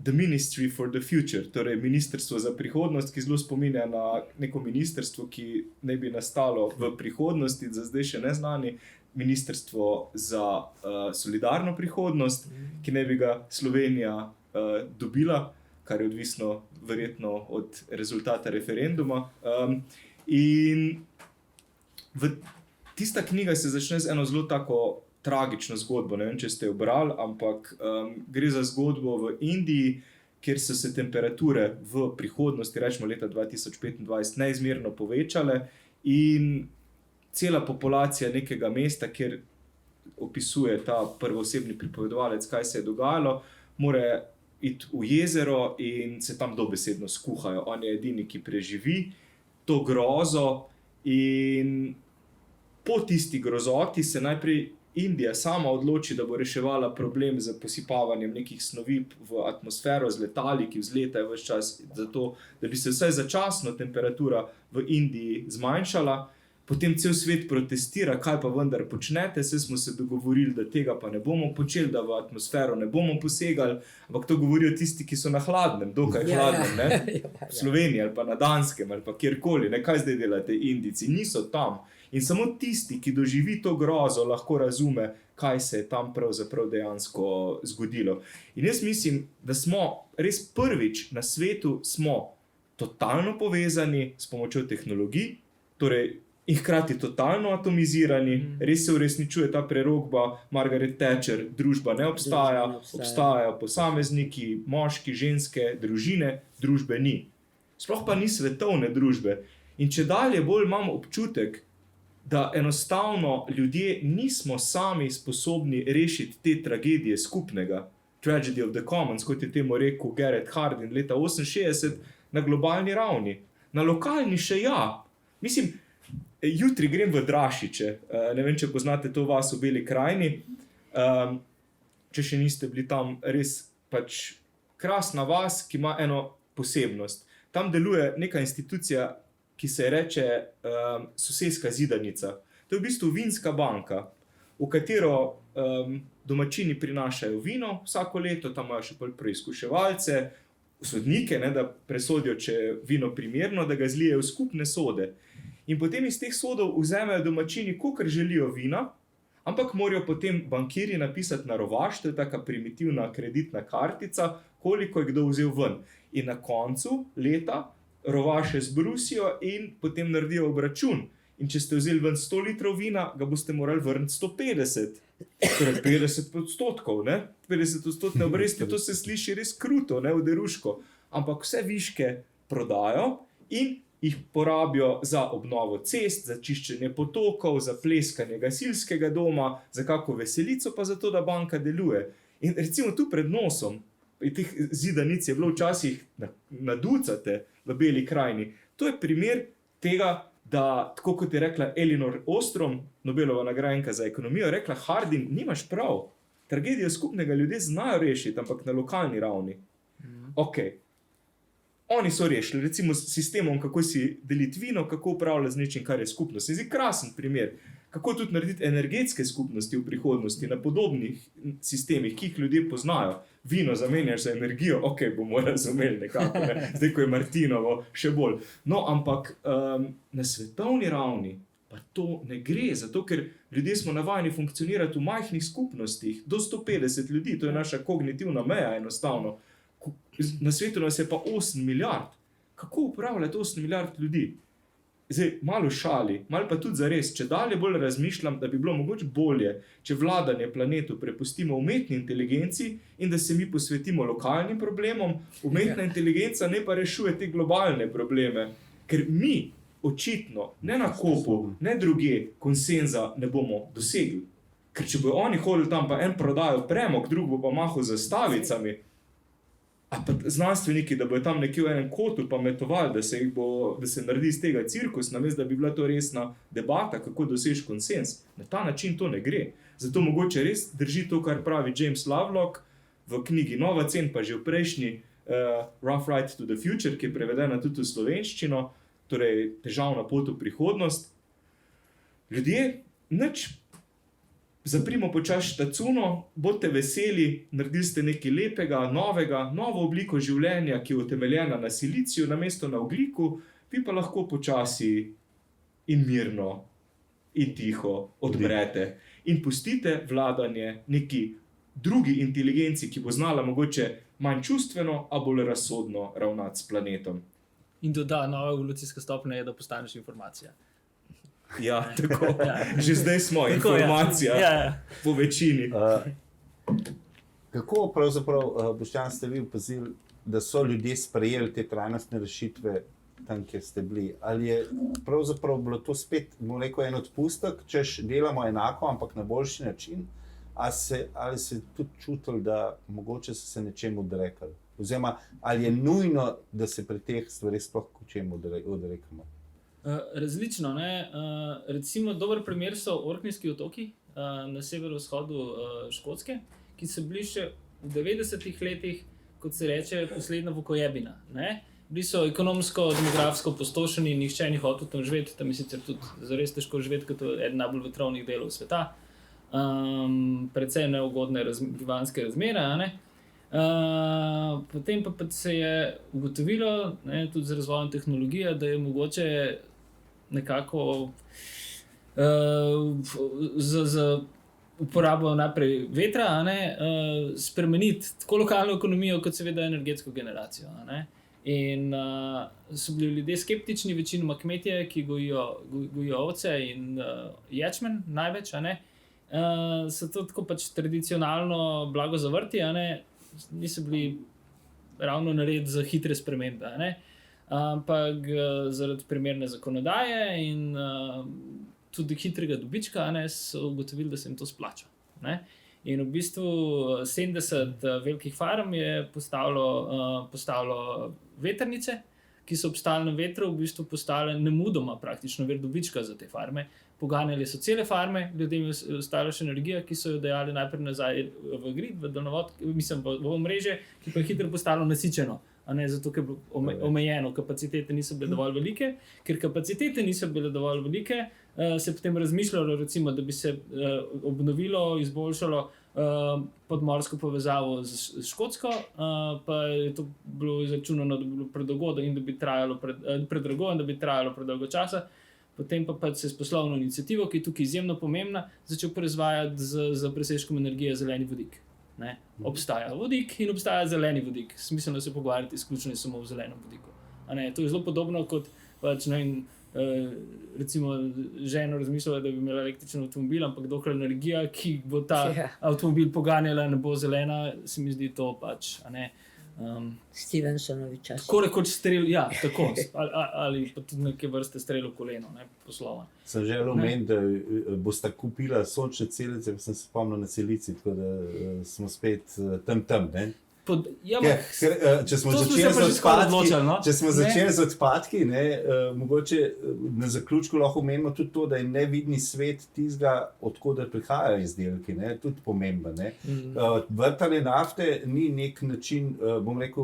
The Ministry for the Future, torej Ministrstvo za prihodnost, ki zelo spominja na neko ministrstvo, ki naj bi nastalo v prihodnosti, za zdaj še neznani, Ministrstvo za solidarno prihodnost, ki naj bi ga Slovenija dobila, kar je odvisno verjetno od rezultata referenduma. In tista knjiga se začne z eno zelo tako tragično zgodbo, ne vem, če ste jo brali, ampak gre za zgodbo v Indiji, kjer so se temperature v prihodnosti, rečemo leta 2025, neizmerno povečale in cela populacija nekega mesta, kjer opisuje ta prvoosebni pripovedovalec, kaj se je dogajalo, mora iti v jezero in se tam dobesedno skuhajo. On je edini, ki preživi to grozo in po tisti grozoti se najprej Indija sama odloči, da bo reševala problem z posipavanjem nekih snovi v atmosfero z letali, ki vzletajo ves čas, zato, da bi se vsaj začasno temperatura v Indiji zmanjšala. Potem cel svet protestira, kaj pa vendar počnete, saj smo se dogovorili, da tega pa ne bomo počeli, da v atmosfero ne bomo posegali, ampak to govorijo tisti, ki so na hladnem, dokaj hladnem, ne? V Sloveniji ali pa na Danskem ali pa kjerkoli, ne? Kaj zdaj delate Indijci, niso tam. In samo tisti, ki doživi to grozo, lahko razume, kaj se je tam pravzaprav dejansko zgodilo. In jaz mislim, da smo res prvič na svetu smo totalno povezani s pomočjo tehnologij, torej in hkrati totalno atomizirani, res se uresničuje ta prerokba Margaret Thatcher, družba ne obstaja, obstajajo posamezniki, moški, ženske, družine, družbe ni. Sploh pa ni svetovne družbe. In če dalje bolj imam občutek, da enostavno ljudje nismo sami sposobni rešiti te tragedije skupnega, Tragedy of the Commons, kot je temu rekel Garrett Hardin leta 1968, na globalni ravni. Na lokalni še ja. Mislim, jutri grem v Drašiče, ne vem, če poznate to vas v Beli krajini, če še niste bili tam, res pač krasna vas, ki ima eno posebnost. Tam deluje neka institucija, ki se reče soseska zidanica. To je v bistvu vinska banka, v katero domačini prinašajo vino vsako leto, tam imajo še preizkuševalce, sodnike, ne, da presodijo, če je vino primerno, da ga zlijejo v skupne sode. In potem iz teh sodov vzamejo domačini, kolikor želijo vina, ampak morajo potem bankirji napisati na rovaš, to je taka primitivna kreditna kartica, koliko je kdo vzel ven. In na koncu leta rovaše zbrusijo in potem naredijo obračun. In če ste vzeli ven 100 litrov vina, ga boste morali vrniti 150. Torej 50%, ne? 50% obresti, to se sliši res kruto, ne, oderuško. Ampak vse viške prodajo in jih porabijo za obnovo cest, za čiščenje potokov, za pleskanje gasilskega doma, za kako veselico, pa za to, da banka deluje. In recimo tu pred nosom, teh zidanic je bilo včasih na ducate v Beli krajini. To je primer tega, da, tako kot je rekla Elinor Ostrom, Nobelova nagrajenka za ekonomijo, rekla Hardin, nimaš prav. Tragedijo skupnega ljudje znajo rešiti, ampak na lokalni ravni. Ok. Oni so rešili, recimo s sistemom, kako si deliti vino, kako upravljati z nečim, kar je skupnost. Se zdi krasen primer. Kako tudi narediti energetske skupnosti v prihodnosti na podobnih sistemih, ki jih ljudje poznajo. Vino zamenjaš za energijo, ok, bomo razumeli nekako, ne? Zdaj, ko je Martinovo, še bolj. No, ampak na svetovni ravni pa to ne gre, zato ker ljudje smo navajeni funkcionirati v majhnih skupnostih, do 150 ljudi, to je naša kognitivna meja enostavno. Na svetu nas je pa 8 milijard. Kako upravljati 8 milijard ljudi? Zdaj, malo šali, malo pa tudi zares, če dalje bolj razmišljam, da bi bilo mogoče bolje, če vladanje planetu prepustimo umetni inteligenci in da se mi posvetimo lokalnim problemom, umetna inteligenca ne pa rešuje te globalne probleme, ker mi očitno, ne na kopu, ne druge, konsenza ne bomo dosegli. Ker če bojo oni hodili tam, pa en prodajo premog, drug bo pa mahal z zastavicami, a pa znanstveniki, da bojo tam nekje v enem kotu pametovali, da se naredi iz tega cirkus, namesto da bi bila to resna debata, kako doseči konsens. Na ta način to ne gre. Zato mogoče res drži to, kar pravi James Lovelock v knjigi Nova cen, pa že v prejšnji Rough Ride to the Future, ki je prevedena tudi v slovenščino, torej težavna pot v prihodnost. Ljudje, nič, zaprimo počasi štacuno, bodite veseli, naredili ste nekaj lepega, novega, novo obliko življenja, ki je utemeljena na siliciju, namesto na ogljiku, vi pa lahko počasi in mirno in tiho odmrete. In pustite vladanje neki drugi inteligenci, ki bo znala mogoče manj čustveno, a bolj razsodno ravnati s planetom. In doda nova evolucijska stopnja je, da postaneš informacija. Ja, tako. Že zdaj smo tako, informacija, po večini. Kako pravzaprav, Boštjan, ste vi opazili, da so ljudje sprejeli te trajnostne rešitve tam, kjer ste bili? Ali je pravzaprav bilo to spet, bom rekel, en odpustek, češ delamo enako, ampak na boljši način? Ali se tudi čutili, da mogoče so se nečemu odrekali? Oziroma, ali je nujno, da se pri teh stvarih sploh čemu odrekamo? Različno, ne? Recimo dober primer so Orkneyski otoki na severovzhodu Škotske, ki so bili še v 90-ih letih, kot se reče, poslednja vukojebina. Bili so ekonomsko, demografsko pustošeni, nihče ni hotel tam živeti, tam je sicer tudi zares težko živeti, kot je eden najbolj vetrovnih delov sveta. Precej neugodne bivanjske razmere, ne? Potem pa se je ugotovilo, tudi z razvojem tehnologije, da je mogoče nekako z uporabo naprej vetra spremeniti tako lokalno ekonomijo, kot seveda energetsko generacijo. In so bili ljudje skeptični, večinoma kmetje, ki gojijo ovce in ječmen, največ. So to tako pač tradicionalno blago zavrti, niso bili ravno nared za hitre spremembe. Ampak zaradi primerne zakonodaje in tudi hitrega dobička so ugotovili, da se jim to splača. In v bistvu 70 velikih farm je postavilo vetrnice, ki so obstale na vetru, v bistvu postale nemudoma praktično vir dobička za te farme. Poganjali so cele farme, ljudem je ostala še energija, ki so jo dajali najprej nazaj v grid, v daljnovod, mislim v omrežje, ki pa je hitro postalo nasičeno. Zato, ker je bilo omejeno, kapacitete niso bile dovolj velike. Ker kapacitete niso bile dovolj velike, se je potem razmišljalo, recimo, da bi se obnovilo, izboljšalo podmorsko povezavo z Škotsko, pa je to bilo izračunano, da bi bilo predrago in da bi trajalo predolgo časa. Potem pa se je s poslovno iniciativo, ki je tukaj izjemno pomembna, začel proizvajati z presežkom energije zeleni vodik. Obstaja vodik in obstaja zeleni vodik. Smiselno se pogovarjati izključno samo o zelenem vodiku. To je zelo podobno kot pač, recimo žena razmišljala, da bi imela električen avtomobil, ampak dokler energija, ki bo ta avtomobil poganjala, ne bo zelena, se mi zdi to pač. Stevensonovi čas. Tako rekoč strel, ja, tako. Ali pa tudi neke vrste strel v koleno, poslovno. Sem želel omeniti, da boste kupila sončne celice, pa sem se spomnil na celici, tako da smo spet tam, ne? Če smo začeli z odpadki, mogoče na zaključku lahko omenimo tudi to, da je nevidni svet tistega, odkoder prihajajo izdelki, tudi pomemben. Vrtanje nafte ni nek način, bom rekel,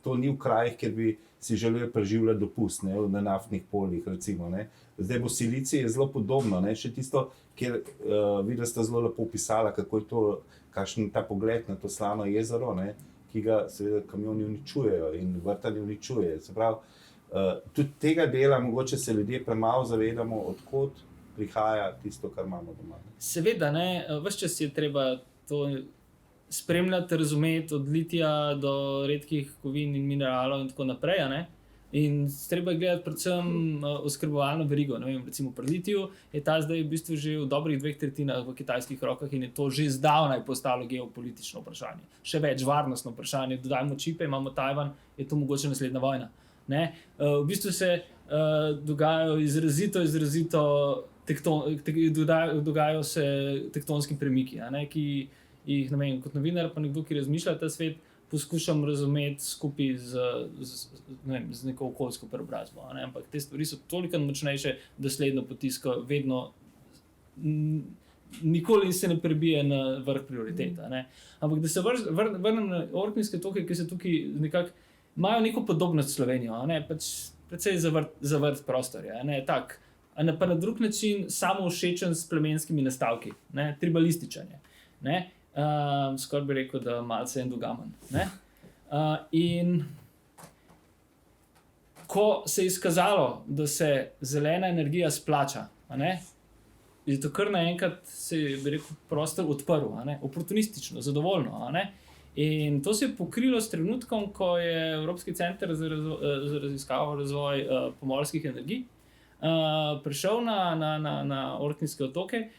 to ni v krajih, kjer bi si želeli preživljati dopust, na naftnih poljih, recimo. Zdaj bo silicij je zelo podobno, še tisto, kjer videla sta zelo lepo opisala, kako je to, kakšen ta pogled na to slano jezero, ki ga seveda kamioni uničujejo in vrtanje uničuje. Se pravi, tudi tega dela mogoče se ljudje premalo zavedamo, odkot prihaja tisto, kar imamo doma. Seveda, ves čas je treba to spremljati, razumeti od litija do redkih kovin in mineralov in tako naprej. In treba je gledati predvsem oskrbovalno verigo. Recimo pri litiju je ta zdaj v bistvu že v dobrih 2/3 v kitajskih rokah in je to že zdavnaj postalo geopolitično vprašanje. Še več varnostno vprašanje. Dodajmo čipe, imamo Tajvan, je to mogoče naslednja vojna. V bistvu se dogajajo dogajajo se tektonski premiki, ki jih kot novinar pa nekdo, ki razmišlja ta svet, poskušam razumeti skupaj z neko okoljsko preobrazbo. Ampak te stvari so toliko močnejše, da sledno potiskajo vedno, nikoli se ne prebije na vrh prioriteta. Ampak da se vrnem na Orkneyske otoke, ki se tukaj nekako imajo neko podobnost s Slovenijo, pač precej zavrt prostor je, tak, pa na drug način samo všečen s plemenskimi nastavki, tribalističen je. Skoraj bi rekel, da malce endogamen. In ko se je izkazalo, da se zelena energija splača, je to kar naenkrat se je, bi rekel, prostor odprl, oportunistično, zadovoljno. In to se je pokrilo s trenutkom, ko je Evropski center za raziskavo in razvoj pomorskih energij prišel na Orkneyske otoke,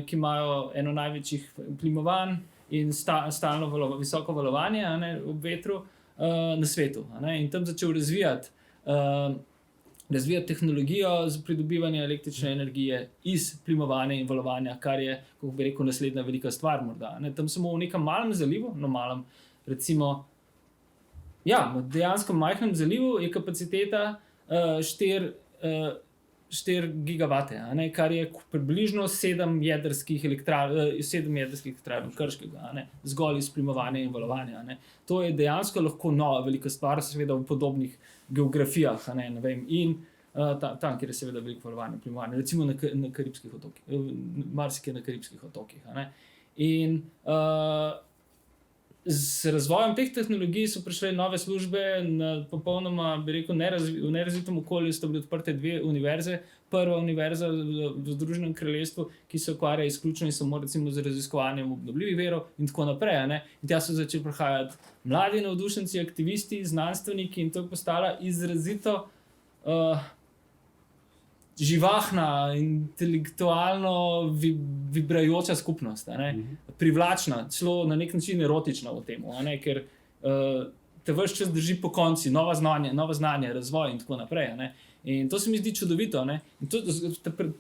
ki imajo eno največjih plimovanj in stalno visoko valovanje ob vetru na svetu. In tam začel razvijati tehnologijo za pridobivanje električne energije iz plimovanja in valovanja, kar je, kako bi rekel, naslednja velika stvar morda. Tam samo v nekem malem zalivu, recimo, dejansko majhnem zalivu je kapaciteta 4 gigavate, kar je približno 7 jedrskih elektrarn Krškega, zgolj iz plimovanja in valovanja. To je dejansko lahko nova velika stvar, seveda v podobnih geografijah, in tam, kjer je seveda veliko valovanja in plimovanja, recimo na Karibskih otokih, marsikje na Karibskih otokih. In z razvojem teh tehnologij so prišle nove službe, na popolnoma, bi rekel, v nerazvitem okolju sta bili odprte 2 univerze. Prva univerza v Združenem kraljestvu, ki se ukvarja izključno in samo recimo z raziskovanjem obnovljivih virov in tako naprej. In tja so začeli prihajati mladi navdušenci, aktivisti, znanstveniki in to je postala izrazito živahna, intelektualno vibrajoča skupnost, privlačna, celo na nek način erotična v tem, ker te ves čas drži po konci, nova znanja, razvoj in tako naprej. In to se mi zdi čudovito. In to,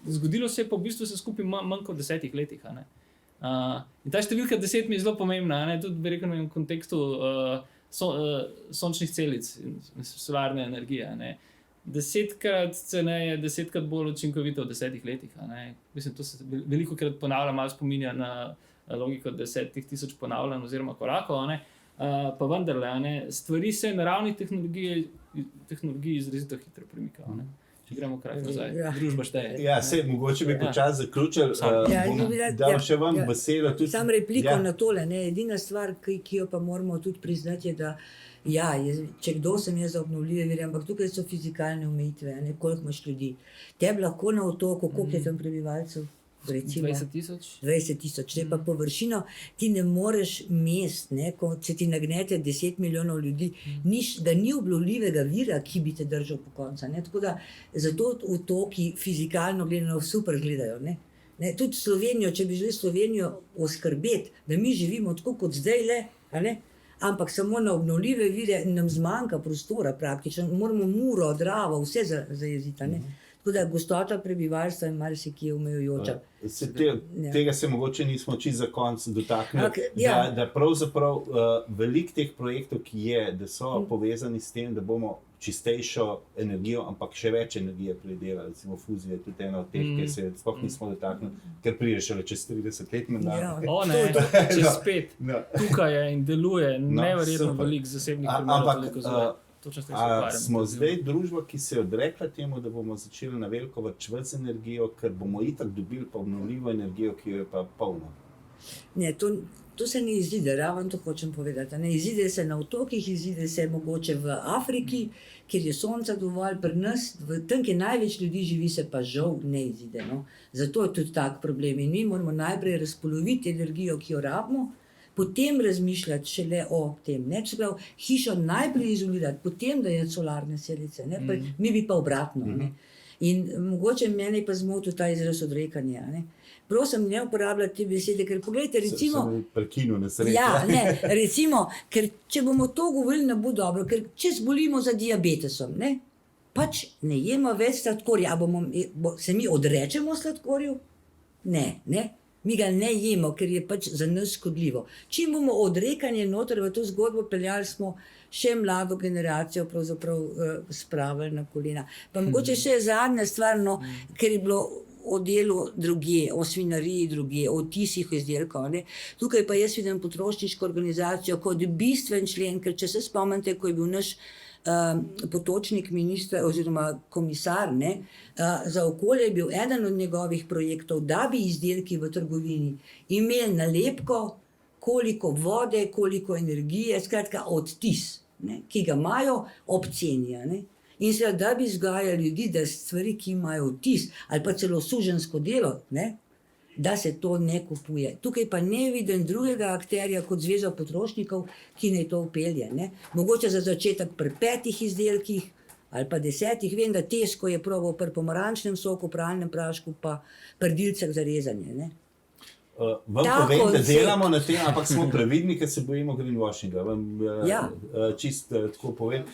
zgodilo se je pa v bistvu se skupaj manj kot 10 letih. In ta številka 10 mi je zelo pomembna, tudi bi rekel v kontekstu sončnih celic in solarne energije. 10krat ceneje, 10krat bolj učinkovito v 10 letih. Mislim, to se veliko krat ponavlja, malo spominja na logiko 10,000 ponavljanj oziroma korakov. Pa vendarle, stvari se na ravni tehnologiji izrazito hitro premikajo. Če gremo korak nazaj, družba šteje. Ja, mogoče bi počasi zaključili. Dam še vam besedo. Sam repliko na tole. Edina stvar, ki jo pa moramo tudi priznati, je, da če kdo sem jaz za obnovljive vire, ampak tukaj so fizikalne omejitve, koliko imaš ljudi. Tebi lahko na otoku, koliko je tam prebivalcev? Recimo 20,000, če pa površino, ti ne moreš mest, ko se ti nagnete 10 milijonov ljudi, da ni obnovljivega vira, ki bi te držal po konca. Tako da zato otoki fizikalno gledano super gledajo. Tudi Slovenijo, če bi želeli Slovenijo oskrbeti, da mi živimo tako kot zdaj le, ampak samo na obnovljive vire nam zmanjka prostora praktično, moramo Muro, Dravo, vse zajeziti. Tako da gostota prebivalstva je marsikje omejujoča. Tega se mogoče nismo čisto za konec dotaknili, da pravzaprav veliko teh projektov, ki je, da so povezani s tem, da bomo čistejšo energijo, ampak še več energije pridelali, recimo fuzija je tudi ena od teh, ki se sploh nismo dotaknili, ker pride šele čez 30 let mandat. Čez 5. Tukaj je in deluje neverjetno veliko zasebnih primerov. Smo zdaj družba, ki se je odrekla temu, da bomo začeli na veliko varčevati z energijo, ker bomo itak dobili pa obnovljivo energijo, ki jo je pa polno. Ne, to se ne izide, ravno to hočem povedati. Ne izide se na otokih, izide se mogoče v Afriki, kjer je sonca dovolj, pri nas, tam, kjer največ ljudi živi, se pa žal ne izide. Zato je tudi tak problem in mi moramo najprej razpoloviti energijo, ki jo rabimo, potem razmišljati šele o tem. Hišo najprej izolirati, potem dajati solarne celice. Mi bi pa obratno. In mogoče mene pa zmotil ta izraz odrekanja. Prosim, ne uporabljati te besede, ker poglejte, recimo... Sem prekinil na srečo. Ja, recimo, ker če bomo to govorili, ne bo dobro, ker če zbolimo za diabetesom, pač ne jemo več sladkorja. Se mi odrečemo sladkorju? Ne. Mi ga ne jemo, ker je pač za nas škodljivo. Čim bomo odrekanje noter v to zgodbo peljali, smo še mlado generacijo pravzaprav spravili na kolena. Pa mogoče še zadnja stvar, ker je bilo o delu drugje, o svinariji drugje, o tisih izdelkov. Tukaj pa jaz vidim potrošniško organizacijo kot bistven člen, ker če se spomnite, ko je bil naš Potočnik, minister oziroma komisar za okolje, je bil eden od njegovih projektov, da bi izdelki v trgovini imeli nalepko, koliko vode, koliko energije, skratka odtis, ki ga imajo ob ceni. In seveda, da bi vzgajali ljudi, da stvari, ki imajo odtis ali pa celo suženjsko delo, da se to ne kupuje. Tukaj pa ne vidim drugega akterja kot Zveza potrošnikov, ki naj to vpelje. Mogoče za začetek pri 5 izdelkih ali pa 10. Vem, da Tesco je probal pri pomarančnem soku, pralnem prašku pa pri dilcah za rezanje. Vam povem, da delamo na tem, ampak smo previdni, ker se bojimo greenwashinga. Čisto tako povem.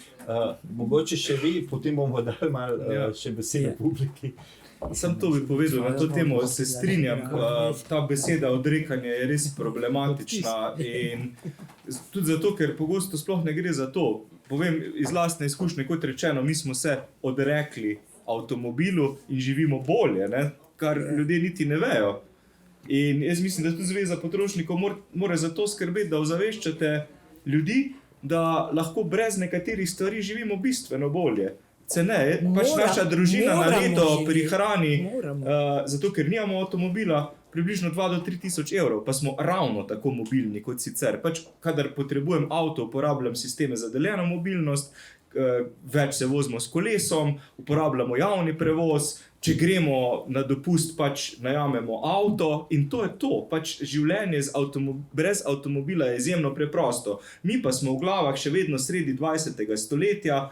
Mogoče še vi, potem bomo dali malo še besede publiki. Sam to bi povedal, na to temo se strinjam. Ta beseda odrekanje je res problematična in tudi zato, ker pogosto sploh ne gre za to. Povem iz lastne izkušnje, kot rečeno, mi smo se odrekli avtomobilu in živimo bolje, kar ljudje niti ne vejo. In jaz mislim, da tudi Zveza potrošnikov mora za to skrbeti, da ozaveščate ljudi, da lahko brez nekaterih stvari živimo bistveno bolje. ceneje. Pač naša družina na leto prihrani, zato ker nimamo avtomobila, približno 2 do 3 tisoč evrov, pa smo ravno tako mobilni kot sicer. Pač, kadar potrebujem avto, uporabljam sisteme za deljeno mobilnost, več se vozimo s kolesom, uporabljamo javni prevoz, če gremo na dopust, pač najamemo avto in to je to. Pač življenje brez avtomobila je izjemno preprosto. Mi pa smo v glavah še vedno sredi 20. stoletja,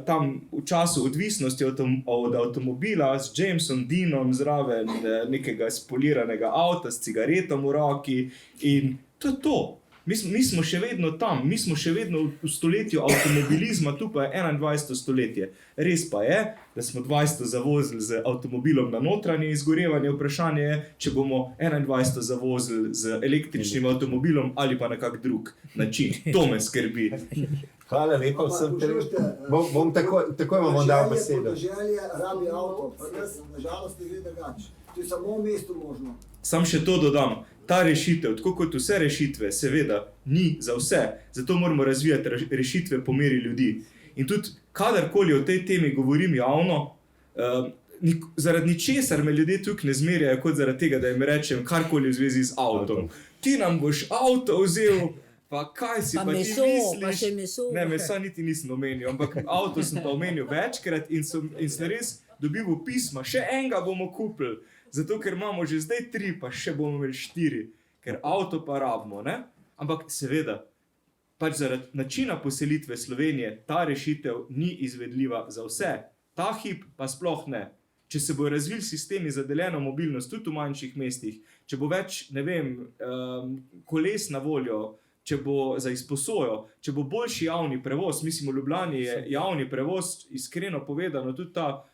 tam v času odvisnosti od avtomobila, s Jamesom Deanom zraven nekega spoliranega avta, s cigaretom v roki in to je to. Mi smo še vedno tam, mi smo še vedno v stoletju avtomobilizma, tu pa je 21. stoletje. Res pa je, da smo 20. zavozili z avtomobilom na notranje izgorevanje, vprašanje je, če bomo 21. zavozili z električnim avtomobilom ali pa na kak drug način. To me skrbi. Hvala lepa vsem. Bom takoj vam dal besedo. Podeželje rabi avto, pa nas nažalost ne gre drugače. To je samo v mestu možno. Sam še to dodam. Ta rešitev, tako kot vse rešitve, seveda ni za vse. Zato moramo razvijati rešitve po meri ljudi. In tudi, kadarkoli o tej temi govorim javno, zaradi ničesar me ljudje tukaj ne zmerjajo, kot zaradi tega, da jim rečem karkoli v zvezi z avtom. Ti nam boš avto vzel, pa kaj si pa ti misliš? Pa še meso. Ne, mesa niti nisem omenil, ampak avto sem pa omenil večkrat in sem res dobil pisma, še enega bomo kupili. Zato, ker imamo že zdaj 3, pa še bomo imeli 4, ker avto pa rabimo, ne? Ampak seveda, pač zaradi načina poselitve Slovenije, ta rešitev ni izvedljiva za vse. Ta hip pa sploh ne. Če se bojo razvili sistemi za deljeno mobilnost tudi v manjših mestih, če bo več, ne vem, koles na voljo, če bo za izposojo, če bo boljši javni prevoz, mislim, v Ljubljani je javni prevoz, iskreno povedano, tudi ta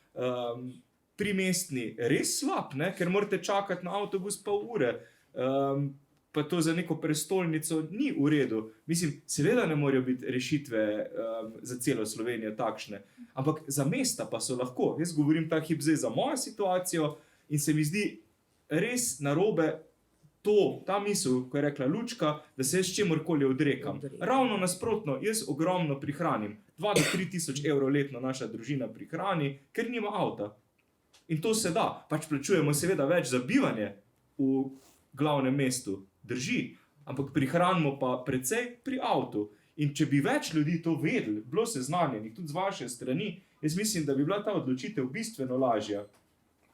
primestni res slab, ne? Ker morate čakati na avtobus pol ure, pa to za neko prestolnico ni v redu. Mislim, seveda ne morajo biti rešitve za celo Slovenijo takšne, ampak za mesta pa so lahko. Jaz govorim ta hip zdaj za mojo situacijo in se mi zdi res narobe ta misel, ko je rekla Lučka, da se jaz čemorkoli odrekam. Ravno nasprotno, jaz ogromno prihranim. 2 do 3 tisoč evrov letno naša družina prihrani, ker nima avta. In to se da. Pač plačujemo seveda več za bivanje v glavnem mestu. Drži. Ampak prihranimo pa precej pri avtu. In če bi več ljudi to vedeli, bilo seznanjenih tudi z vaše strani, jaz mislim, da bi bila ta odločitev bistveno lažja.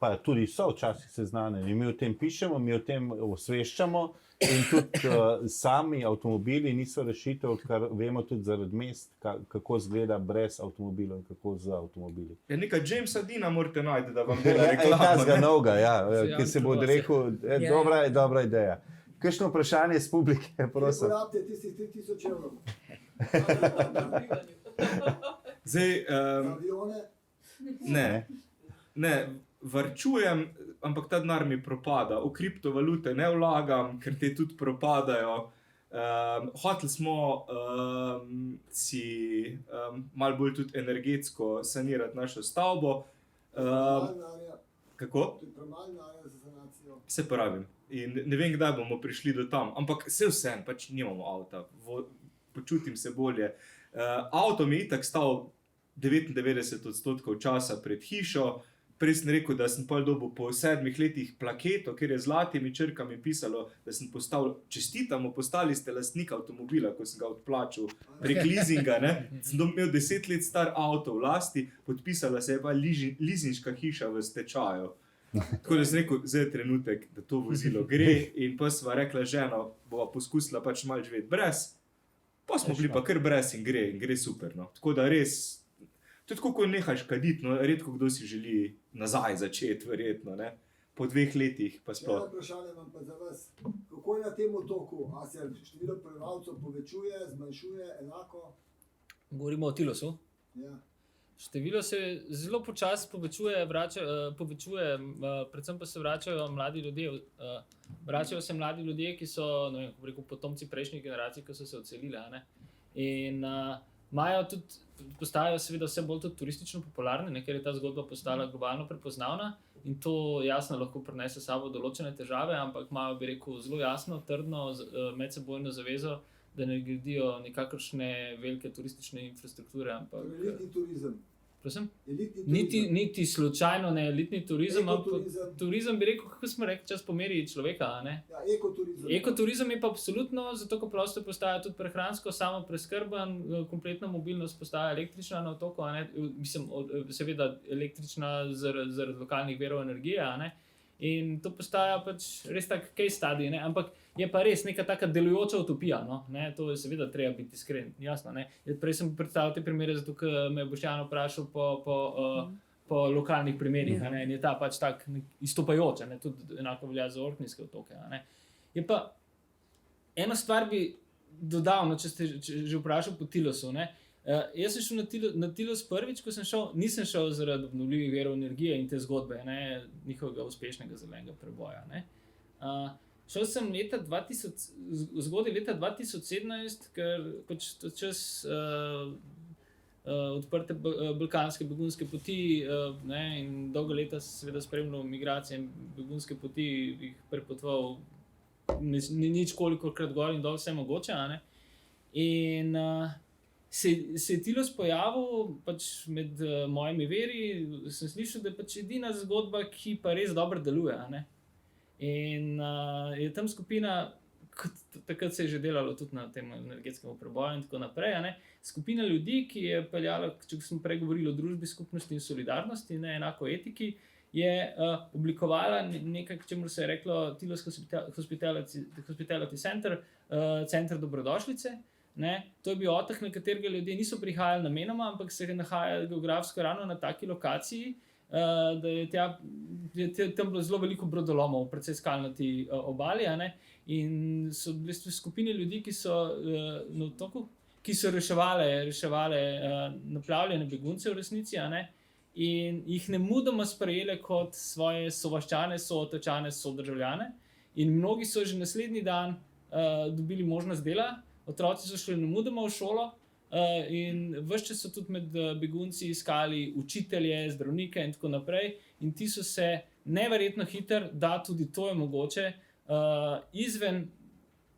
Pa tudi so včasih seznanjeni. Mi o tem pišemo, mi o tem osveščamo in tudi sami avtomobili niso rešitev, kar vemo tudi zaradi mest, kako izgleda brez avtomobilov in kako z avtomobili. Ja, nekaj Jamesa Deana morate najti, da vam dela reklama. Tazga novega, ja, ki se bo odrekel, dobra ideja. Kakšno vprašanje iz publike, prosim? Ne porabite tistih 3000 evrov. Zdaj, Avione? ne, varčujem, ampak ta denar mi propada. V kriptovalute ne vlagam, ker te tudi propadajo. Hoteli smo si malo bolj tudi energetsko sanirati našo stavbo. Kako? To je premalo denarja za sanacijo. Se pravim. In ne vem, kdaj bomo prišli do tam. Ampak vsem, pač nimamo avta. Počutim se bolje. Avto mi je itak stal 99% časa pred hišo. Prej sem rekel, da sem pol dobil po 7 letih plaketo, kjer je z zlatimi črkami pisalo, da sem čestitamo, postali ste lastnik avtomobila, ko sem ga odplačal prek leasinga. Sem imel 10 let star avto v lasti, podpisala se je pa leasingška hiša v stečaju. Tako da sem rekel, zdaj je trenutek, da to vozilo gre in pa sva rekla ženo, bova poskusila pač malo živeti brez, pa smo bili pa kar brez in gre super. No. Tako da res, to je tako, ko nehaš kaditi, no, redko kdo si želi nazaj začeti, verjetno, ne. Po 2 letih pa sploh. Eno vprašanje imam pa za vas. Kako je na tem otoku? A se število prebivalcev povečuje, zmanjšuje, enako? Govorimo o Tilosu. Ja. Število se zelo počasi povečuje, predvsem pa se vračajo mladi ljudje. Vračajo se mladi ljudje, ki so, ne vem, kako rekel, potomci prejšnjih generacij, ki so se odselili. In imajo tudi, postajajo seveda vse bolj tudi turistično popularne, ker je ta zgodba postala globalno prepoznavna in to jasno lahko prinese s sabo določene težave, ampak imajo, bi rekel, zelo jasno, trdno medsebojno zavezo, da ne gradijo nikakršne velike turistične infrastrukture. Veliki turizem. Prosim? Elitni Niti slučajno ne elitni turizem, ampak Ekoturizem. turizem bi rekel, kako smo rekli, čas pomeri človeka. A ne? Ja, ekoturizem. Ekoturizem je pa absolutno, zato ker prostor postaja tudi prehransko, samo preskrben, kompletna mobilnost postaja električna na otoku, a ne? Mislim, seveda električna zaradi lokalnih virov energije, a ne? In to postaja pač res tak case study, ne? Ampak je pa res neka taka delujoča utopija, no? Ne? To je seveda treba biti iskren, jasno, ne? Prej sem predstavil te primere, zato ker me je Boštjan vprašal po lokalnih primerih, a ne? In je ta pač tak izstopajoča, ne? Tudi enako velja za Orkneyske otoke, a ne? Je pa eno stvar bi dodal, no, če ste že vprašal po Tilosu, ne? Jaz sem šel na Tilos prvič, ko sem šel, nisem šel zaradi obnovljivih virov energije in te zgodbe, ne, njihovega uspešnega zelenega preboja. Ne. Šel sem zgodaj leta 2017, ker pač čas odprte balkanske begunske poti, ne, in dolgo leta sem seveda spremljal migracije in begunske poti, jih prepotoval nič kolikokrat gor in dol, vse mogoče. A ne. In se je Tilos pojavil pač med mojimi veri, sem slišal, da je pač edina zgodba, ki pa res dobro deluje. A ne? In je tam skupina, takrat se je že delalo tudi na tem energetskem preboju in tako naprej, a ne? Skupina ljudi, ki je peljala, če smo prej govorili o družbi, skupnosti in solidarnosti, ne enako etiki, je oblikovala nekaj, čemu se je reklo Tilos Hospitality Center, center dobrodošlice. Ne? To je bil otok, na katerega ljudje niso prihajali namenoma, ampak se nahajajo geografsko ravno na taki lokaciji, da je tam bilo zelo veliko brodolomov, predvsej skalnati obali, a ne? In so bile skupine ljudi, ki so na otoku, ki so reševale naplavljene begunce v resnici, a ne? In jih nemudoma sprejele kot svoje sovaščane, sootečane, sodržavljane. In mnogi so že naslednji dan dobili možnost dela. Otroci so šli nemudoma v šolo in ves čas so tudi med begunci iskali učitelje, zdravnike in tako naprej. In ti so se neverjetno hitro, da tudi to je mogoče, izven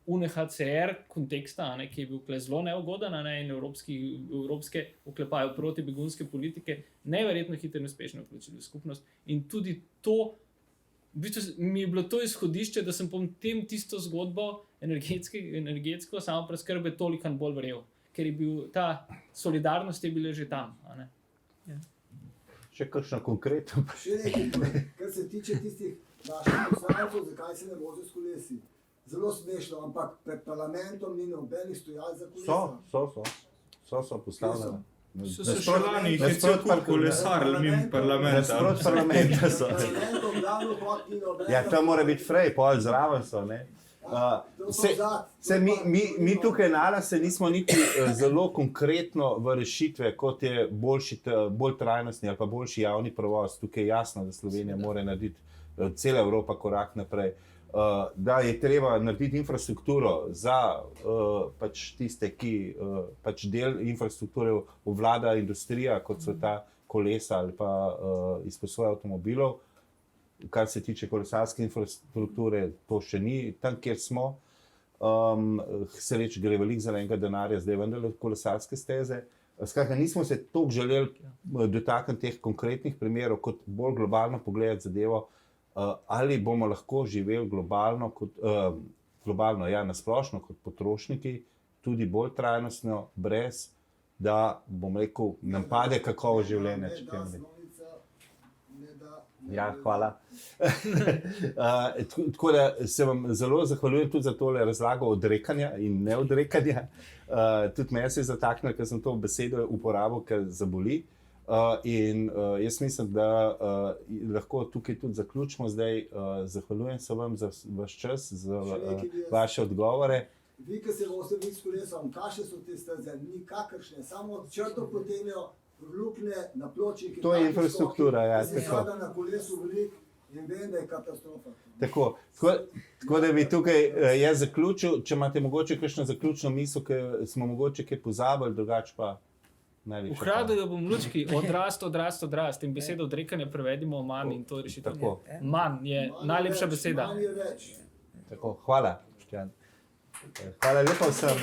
UNHCR konteksta, a ne, ki je bil zelo neugoden, a ne, in evropske oklepajo proti begunske politike, neverjetno hitro in uspešno vključili v skupnost. In tudi to, v bistvu mi je bilo to izhodišče, da sem potem tisto zgodbo energetsko samopreskrbe toliko bolj verjel, ker je bil ta solidarnost je bila že tam. A ne? Ja. Še kakšno konkretno? Še nekaj, kar se tiče tistih naših poslancev, zakaj se ne vozijo s kolesi. Zelo smešno, ampak pred parlamentom ni nobenih stojal za kolesa. So postavljali. So se šolani, jih je cel kup kolesaril mimo parlamenta. Nasprot parlamenta so. Ja, to mora biti frej, pol zraven so, ne? Mi tukaj nala se nismo niti zelo konkretno v rešitve, kot je bolj trajnostni ali pa boljši javni prevoz. Tukaj je jasno, da Slovenija mora narediti cela Evropa korak naprej. Da je treba narediti infrastrukturo za pač tiste, ki pač del infrastrukture obvlada industrija, kot so ta kolesa ali pa izposoja avtomobilov. Kar se tiče kolesarske infrastrukture, to še ni tam, kjer smo. Sreč gre veliko zelenega denarja, zdaj vendarle kolesarske steze. Skratka, nismo se toliko želeli dotakniti teh konkretnih primerov, kot bolj globalno pogledati zadevo, ali bomo lahko živeli globalno, nasplošno kot potrošniki, tudi bolj trajnostno, brez da, bom rekel, nam pade kakovost življenja. Ja, hvala. Tako da se vam zelo zahvaljujem tudi za tole razlago odrekanja in neodrekanja. Tudi mene se je zataknilo, ker sem to besedo uporabil, ker zaboli. In jaz mislim, da lahko tukaj tudi zaključimo zdaj. Zahvaljujem se vam za vaš čas, za vaše odgovore. Vi, ki se vozite s kolesom, kakšne so te steze? Nikakršne, samo črto potegnjo luknje na pločnik. To je infrastruktura, ja. Jaz sem sada na kolesu velik in vem, da je katastrofa. Tako da bi tukaj jaz zaključil, če imate mogoče kakšno zaključno misel, ki smo mogoče kaj pozabili, drugače pa najlepša. Ukradajo bom lučki, odrast in besedo odrekanja prevedimo v manj in to je rešitev. Manj je najlepša beseda. Manj je več. Tako, hvala. Hvala lepa vsem.